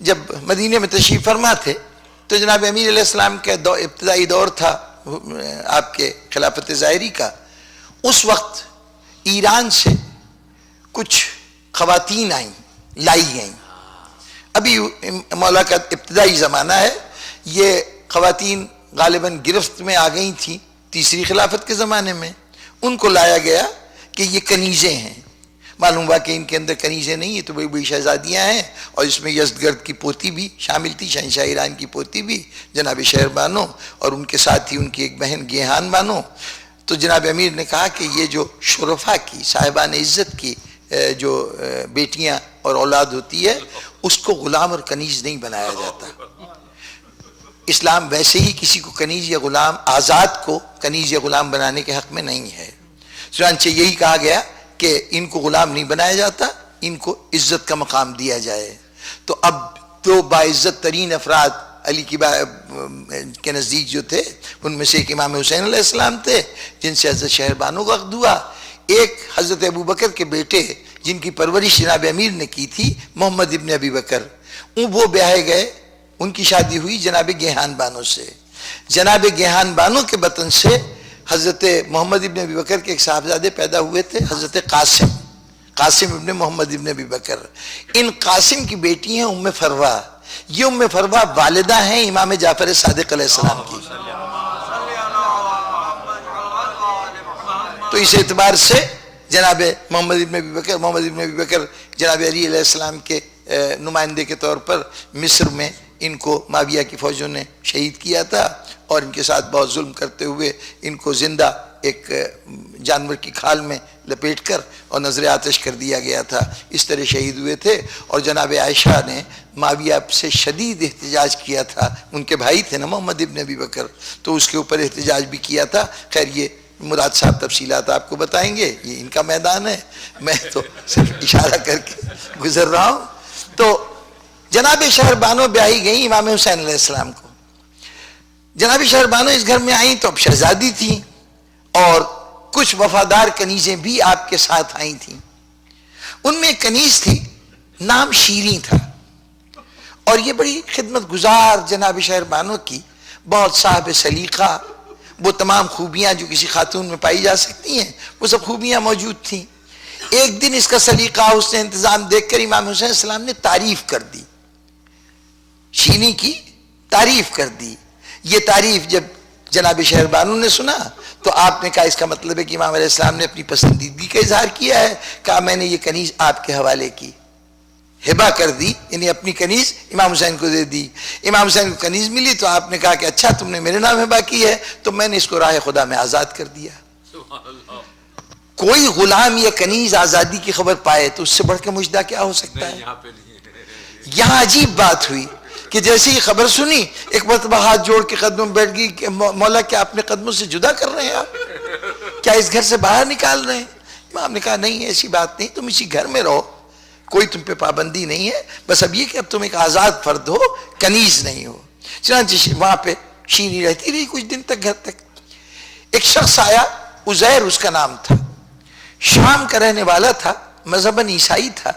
جب مدینے میں تشریف فرما تھے تو جناب امیر علیہ السلام کا ابتدائی دور تھا آپ کے خلافت ظاہری کا. اس وقت ایران سے کچھ خواتین لائی گئیں. ابھی مولا کا ابتدائی زمانہ ہے. یہ خواتین غالباً گرفت میں آ گئی تھیں تیسری خلافت کے زمانے میں. ان کو لایا گیا کہ یہ کنیزیں ہیں. معلوم ہوا کہ ان کے اندر کنیزیں نہیں، یہ تو بڑی بڑی شہزادیاں ہیں، اور اس میں یزدگرد کی پوتی بھی شامل تھی، شہنشاہ ایران کی پوتی بھی جناب شہر بانو، اور ان کے ساتھ ہی ان کی ایک بہن گیہان بانو. تو جناب امیر نے کہا کہ یہ جو شرفا کی صاحبان عزت کی جو بیٹیاں اور اولاد ہوتی ہے، اس کو غلام اور کنیز نہیں بنایا جاتا. اسلام ویسے ہی کسی کو کنیز یا غلام، آزاد کو کنیز یا غلام بنانے کے حق میں نہیں ہے. چنانچہ یہی کہا گیا کہ ان کو غلام نہیں بنایا جاتا، ان کو عزت کا مقام دیا جائے. تو اب دو باعزت ترین افراد علی کے نزدیک جو تھے، ان میں سے ایک امام حسین علیہ السلام تھے جن سے حضرت شہر بانو کا عقد ہوا. ایک حضرت ابو بکر کے بیٹے جن کی پرورش جناب امیر نے کی تھی، محمد ابن ابی بکر، وہ بیاہے گئے. ان کی شادی ہوئی جناب گیہان بانو سے. جناب گیہان بانو کے بطن سے حضرت محمد ابن ابی بکر کے ایک صاحبزادے پیدا ہوئے تھے، حضرت قاسم ابن محمد ابن ابی بکر. ان قاسم کی بیٹی ہیں ام فروا. یہ ام فروا والدہ ہیں امام جعفر صادق علیہ السلام کی. تو اس اعتبار سے جناب محمد ابن ابی بکر جناب علی علیہ السلام کے نمائندے کے طور پر مصر میں ان کو معاویہ کی فوجوں نے شہید کیا تھا، اور ان کے ساتھ بہت ظلم کرتے ہوئے ان کو زندہ ایک جانور کی کھال میں لپیٹ کر اور نظر آتش کر دیا گیا تھا. اس طرح شہید ہوئے تھے. اور جناب عائشہ نے معاویہ سے شدید احتجاج کیا تھا. ان کے بھائی تھے نا محمد ابن ابی بکر، تو اس کے اوپر احتجاج بھی کیا تھا. خیر یہ مراد صاحب تفصیلات آپ کو بتائیں گے، یہ ان کا میدان ہے، میں تو صرف اشارہ کر کے گزر رہا ہوں. تو جناب شہر بانو بیاہی گئی امام حسین علیہ السلام کو. جناب شہر بانو اس گھر میں آئیں تو اب شہزادی تھیں، اور کچھ وفادار کنیزیں بھی آپ کے ساتھ آئی تھیں. ان میں ایک کنیز تھی، نام شیریں تھا، اور یہ بڑی خدمت گزار جناب شہر بانو کی، بہت صاحب سلیقہ، وہ تمام خوبیاں جو کسی خاتون میں پائی جا سکتی ہیں وہ سب خوبیاں موجود تھیں. ایک دن اس کا سلیقہ، اس نے انتظام دیکھ کر امام حسین السلام نے تعریف کر دی، شیریں کی تعریف کر دی. یہ تعریف جب جناب شہر بانو نے سنا تو آپ نے کہا اس کا مطلب ہے کہ امام علیہ السلام نے اپنی پسندیدگی کا اظہار کیا ہے. کہا میں نے یہ کنیز آپ کے حوالے کی، ہبہ کر دی، یعنی اپنی کنیز امام حسین کو دے دی. امام حسین کو کنیز ملی تو آپ نے کہا کہ اچھا تم نے میرے نام ہبہ کی ہے، تو میں نے اس کو راہ خدا میں آزاد کر دیا. کوئی غلام یا کنیز آزادی کی خبر پائے تو اس سے بڑھ کے مجدہ کیا ہو سکتا ہے. یہاں عجیب بات ہوئی کہ جیسے ہی خبر سنی ایک مرتبہ ہاتھ جوڑ کے قدموں میں بیٹھ گئی کہ مولا کیا اپنے قدموں سے جدا کر رہے ہیں آپ، کیا اس گھر سے باہر نکال رہے ہیں. امام نے کہا نہیں ایسی بات نہیں، تم اسی گھر میں رہو، کوئی تم پہ پابندی نہیں ہے، بس اب یہ کہ اب تم ایک آزاد فرد ہو، کنیز نہیں ہو. چنانچہ وہاں پہ شیریں رہتی رہی کچھ دن تک گھر تک. ایک شخص آیا، عزیر اس کا نام تھا، شام کا رہنے والا تھا، مذہباً عیسائی تھا.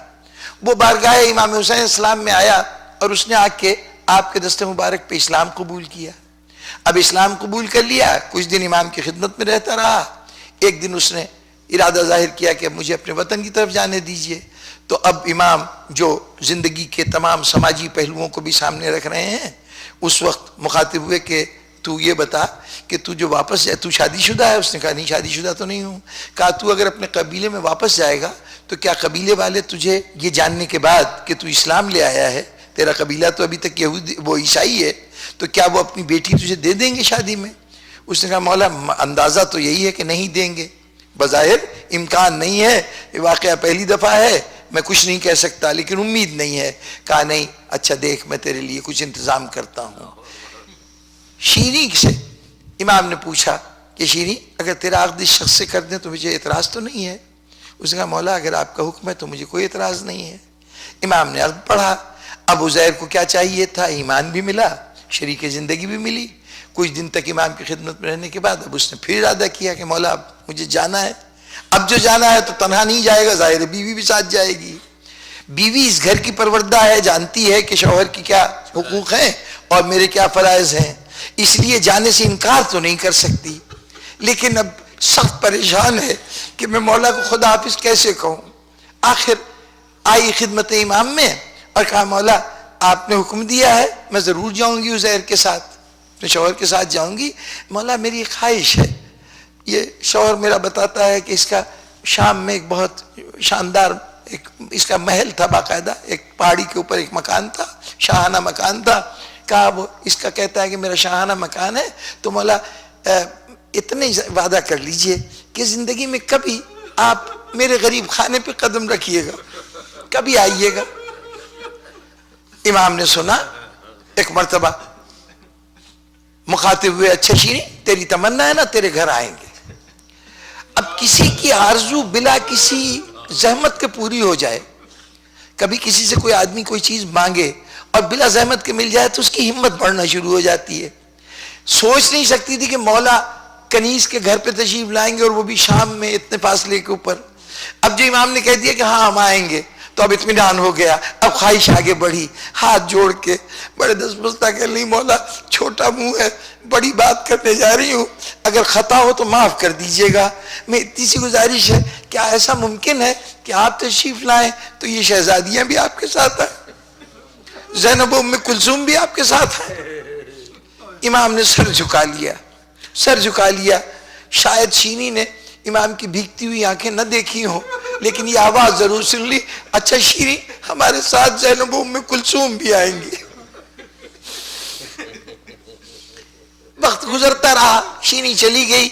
وہ بارگاہ امام حسین السلام میں آیا اور اس نے آ کے آپ کے دست مبارک پہ اسلام قبول کیا. اب اسلام قبول کر لیا، کچھ دن امام کی خدمت میں رہتا رہا. ایک دن اس نے ارادہ ظاہر کیا کہ اب مجھے اپنے وطن کی طرف جانے دیجئے. تو اب امام جو زندگی کے تمام سماجی پہلوؤں کو بھی سامنے رکھ رہے ہیں، اس وقت مخاطب ہوئے کہ تو یہ بتا کہ تو جو واپس جائے تو شادی شدہ ہے؟ اس نے کہا نہیں شادی شدہ تو نہیں ہوں۔ کہا تو اگر اپنے قبیلے میں واپس جائے گا تو کیا قبیلے والے تجھے یہ جاننے کے بعد کہ تو اسلام لے آیا ہے، تیرا قبیلہ تو ابھی تک یہودی وہ عیسائی ہے، تو کیا وہ اپنی بیٹی تجھے دے دیں گے شادی میں؟ اس نے کہا مولا اندازہ تو یہی ہے کہ نہیں دیں گے، بظاہر امکان نہیں ہے، یہ واقعہ پہلی دفعہ ہے، میں کچھ نہیں کہہ سکتا لیکن امید نہیں ہے۔ کہا نہیں اچھا دیکھ میں تیرے لیے کچھ انتظام کرتا ہوں۔ شیریں سے امام نے پوچھا کہ شیریں اگر تیرا عقد اس شخص سے کر دیں تو مجھے اعتراض تو نہیں ہے؟ اس نے کہا مولا اگر آپ کا حکم ہے تو مجھے کوئی اعتراض نہیں ہے۔ امام نے عقد پڑھا۔ اب عزیر کو کیا چاہیے تھا؟ ایمان بھی ملا، شریک زندگی بھی ملی۔ کچھ دن تک امام کی خدمت میں رہنے کے بعد اب اس نے پھر ارادہ کیا کہ مولا اب مجھے جانا ہے۔ اب جو جانا ہے تو تنہا نہیں جائے گا، ظاہر ہے بیوی بھی ساتھ جائے گی۔ بیوی اس گھر کی پروردہ ہے، جانتی ہے کہ شوہر کی کیا حقوق ہیں اور میرے کیا فرائض ہیں، اس لیے جانے سے انکار تو نہیں کر سکتی، لیکن اب سخت پریشان ہے کہ میں مولا کو خدا حافظ کیسے کہوں۔ آخر آئی خدمت امام میں اور کہا مولا آپ نے حکم دیا ہے میں ضرور جاؤں گی عزیر کے ساتھ، اپنے شوہر کے ساتھ جاؤں گی، مولا میری ایک خواہش ہے۔ یہ شوہر میرا بتاتا ہے کہ اس کا شام میں ایک بہت شاندار ایک اس کا محل تھا، باقاعدہ ایک پہاڑی کے اوپر ایک مکان تھا، شاہانہ مکان تھا۔ کہا وہ اس کا کہتا ہے کہ میرا شاہانہ مکان ہے تو مولا اتنے وعدہ کر لیجئے کہ زندگی میں کبھی آپ میرے غریب خانے پہ قدم رکھیے گا، کبھی آئیے گا۔ امام نے سنا، ایک مرتبہ مخاطب ہوئے اچھا شیریں تیری تمنا ہے نا تیرے گھر آئیں گے۔ اب کسی کی آرزو بلا کسی زحمت کے پوری ہو جائے، کبھی کسی سے کوئی آدمی کوئی چیز مانگے اور بلا زحمت کے مل جائے تو اس کی ہمت بڑھنا شروع ہو جاتی ہے۔ سوچ نہیں سکتی تھی کہ مولا کنیز کے گھر پہ تشریف لائیں گے اور وہ بھی شام میں اتنے فاصلے کے اوپر۔ اب جو امام نے کہہ دیا کہ ہاں ہم آئیں گے تو اب اطمینان ہو گیا، اب خواہش آگے بڑھی، ہاتھ جوڑ کے بڑے دستبستہ کہ نہیں مولا چھوٹا منہ ہے، بڑی بات کرنے جا رہی ہوں، اگر خطا ہو تو معاف کر دیجئے گا، میں اتنی سی گزارش ہے کیا ایسا ممکن ہے کہ آپ تشریف لائیں تو یہ شہزادیاں بھی آپ کے ساتھ آئیں، زینب و ام کلثوم بھی آپ کے ساتھ آئیں۔ امام نے سر جھکا لیا۔ شاید شینی نے امام کی بھیگتی ہوئی آنکھیں نہ دیکھی ہوں لیکن یہ آواز ضرور سن لی، اچھا شیریں ہمارے ساتھ زینب و ام کلثوم بھی آئیں گی۔ وقت گزرتا رہا، شینی چلی گئی۔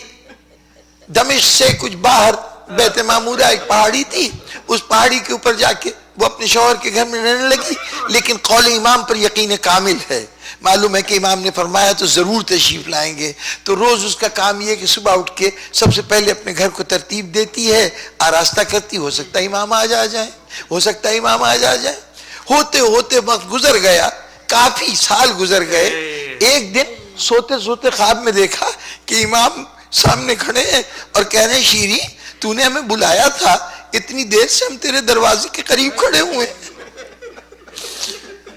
دمشق سے کچھ باہر بیت معمورہ ایک پہاڑی تھی، اس پہاڑی کے اوپر جا کے وہ اپنے شوہر کے گھر میں رہنے لگی، لیکن قول امام پر یقین کامل ہے، معلوم ہے کہ امام نے فرمایا تو ضرور تشریف لائیں گے۔ تو روز اس کا کام یہ کہ صبح اٹھ کے سب سے پہلے اپنے گھر کو ترتیب دیتی ہے، آراستہ کرتی، ہو سکتا ہے امام آ جائیں، ہوتے ہوتے وقت گزر گیا، کافی سال گزر گئے۔ ایک دن سوتے سوتے خواب میں دیکھا کہ امام سامنے کھڑے ہیں اور کہہ رہے ہیں شیریں تو نے ہمیں بلایا تھا، اتنی دیر سے ہم تیرے دروازے کے قریب کھڑے ہوئے،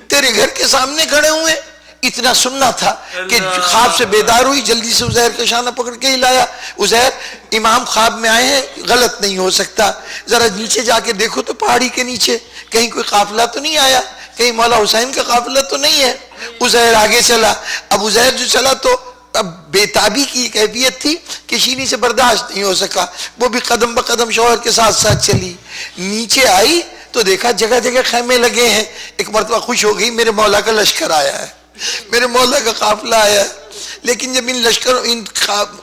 تیرے گھر کے سامنے کھڑے ہوئے۔ اتنا سننا تھا کہ خواب سے بیدار ہوئی، جلدی سے عزیر کا شانہ پکڑ کے ہلایا، عزیر امام خواب میں آئے ہیں، غلط نہیں ہو سکتا، ذرا نیچے جا کے دیکھو تو پہاڑی کے نیچے کہیں کوئی قافلہ تو نہیں آیا، کہیں مولا حسین کا قافلہ تو نہیں ہے۔ عزیر آگے چلا۔ اب عزیر جو چلا تو اب بےتابی کی کیفیت تھی کہ شینی سے برداشت نہیں ہو سکا، وہ بھی قدم بقدم شوہر کے ساتھ ساتھ چلی۔ نیچے آئی تو دیکھا جگہ جگہ خیمے لگے ہیں۔ ایک مرتبہ خوش ہو گئی، میرے مولا کا لشکر آیا ہے، میرے مولا کا قافلہ آیا ہے۔ لیکن جب ان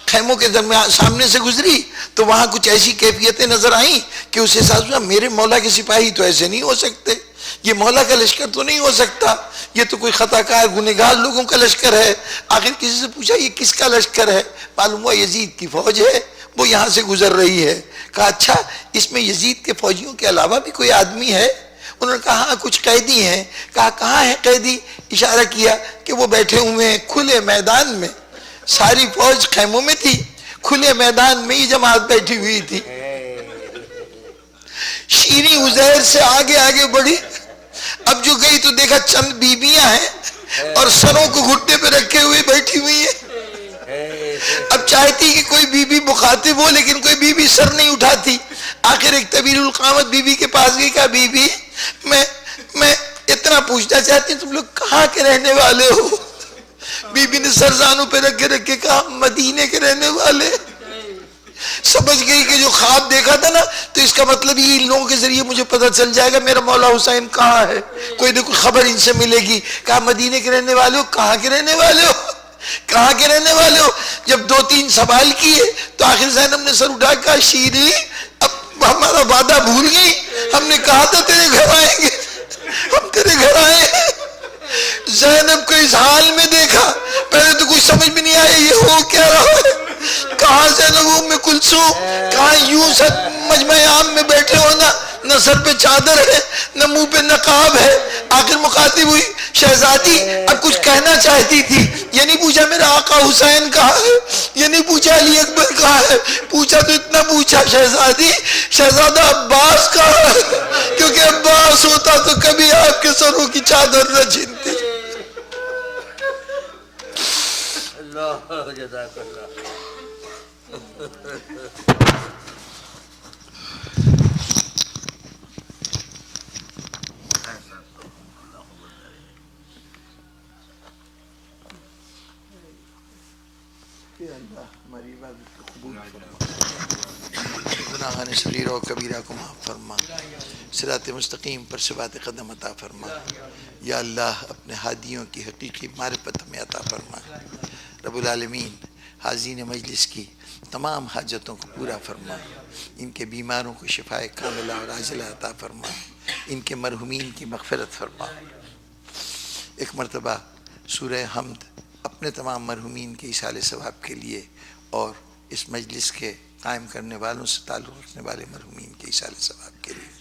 خیموں کے درمیان سامنے سے گزری تو وہاں کچھ ایسی کیفیتیں نظر آئیں کہ اسے احساس ہوا میرے مولا کے سپاہی تو ایسے نہیں ہو سکتے، یہ مولا کا لشکر تو نہیں ہو سکتا، یہ تو کوئی خطا کار گنہگار لوگوں کا لشکر ہے۔ آخر کسی سے پوچھا یہ کس کا لشکر ہے؟ معلوم ہوا یزید کی فوج ہے، وہ یہاں سے گزر رہی ہے۔ کہا اچھا اس میں یزید کے فوجیوں کے علاوہ بھی کوئی آدمی ہے؟ انہوں نے کہا ہاں کچھ قیدی ہیں۔ کہا کہاں ہیں قیدی؟ اشارہ کیا کہ وہ بیٹھے ہوئے ہیں کھلے میدان میں، ساری فوج خیموں میں تھی، کھلے میدان میں یہ جماعت بیٹھی ہوئی تھی۔ شیریں عزیر سے آگے آگے بڑھی، اب جو گئی تو دیکھا چند بیویاں ہیں اور سروں کو گھٹنے پہ رکھے ہوئے بیٹھی ہوئی ہیں۔ اب چاہتی کہ کوئی بی بی مخاطب ہو لیکن کوئی بی بی سر نہیں اٹھاتی۔ آخر ایک طویل القامت بی بی کے پاس گئی، کہا بی بی میں اتنا پوچھنا چاہتی ہوں تم لوگ کہاں کے رہنے والے ہو؟ بی بی نے سر زانوں پہ رکھ کے کہا مدینے کے رہنے والے. سمجھ گئی کہ جو خواب دیکھا تھا نا تو اس کا مطلب یہ ان لوگوں کے ذریعے مجھے پتہ چل جائے گا میرا مولا حسین کہاں ہے, کوئی نہ کوئی خبر ان سے ملے گی. کہا مدینے کے رہنے والے ہو, کہاں کے رہنے والے ہو, کہاں کے رہنے والے ہو. جب 2-3 سوال کیے تو آخر زینب نے سر اٹھا کہا شیری اب ہمارا وعدہ بھول گئی, ہم نے کہا تھا تیرے گھر آئیں گے, ہم تیرے گھر آئے. زینب کو اس حال میں دیکھا پہلے تو کچھ سمجھ بھی نہیں آیا یہ ہو کیا رہا ہے. کہاں زینب ام کلثوم, کہاں یوں سب مجمع عام میں بیٹھے ہونا, نہ سر پہ چادر ہے نہ منہ پہ نقاب ہے. آخر مخاطب ہوئی شہزادی اب کچھ کہنا چاہتی تھی, یہ نہیں پوچھا میرا آقا حسین کہاں ہے, یہ نہیں پوچھا علی اکبر کہاں ہے, پوچھا تو اتنا پوچھا شہزادی شہزادہ عباس کہاں ہے, کیونکہ عباس ہوتا تو کبھی آپ کے سروں کی چادر نہ چھینتی. اللہ جزاک اللہ. ہماری عبادت کو قبول فرما, گناہان صغیرہ و کبیرہ کو معاف فرما, صراط مستقیم پر ثبات قدم عطا فرما. یا اللہ اپنے ہادیوں کی حقیقی معرفت ہمیں عطا فرما. رب العالمین حاضرین مجلس کی تمام حاجتوں کو پورا فرما, ان کے بیماروں کو شفائے کاملہ اور عاجلہ عطا فرما, ان کے مرحومین کی مغفرت فرما. ایک مرتبہ سورہ حمد اپنے تمام مرحومین کے ایصال ثواب کے لیے اور اس مجلس کے قائم کرنے والوں سے تعلق رکھنے والے مرحومین کے ایصال ثواب کے لیے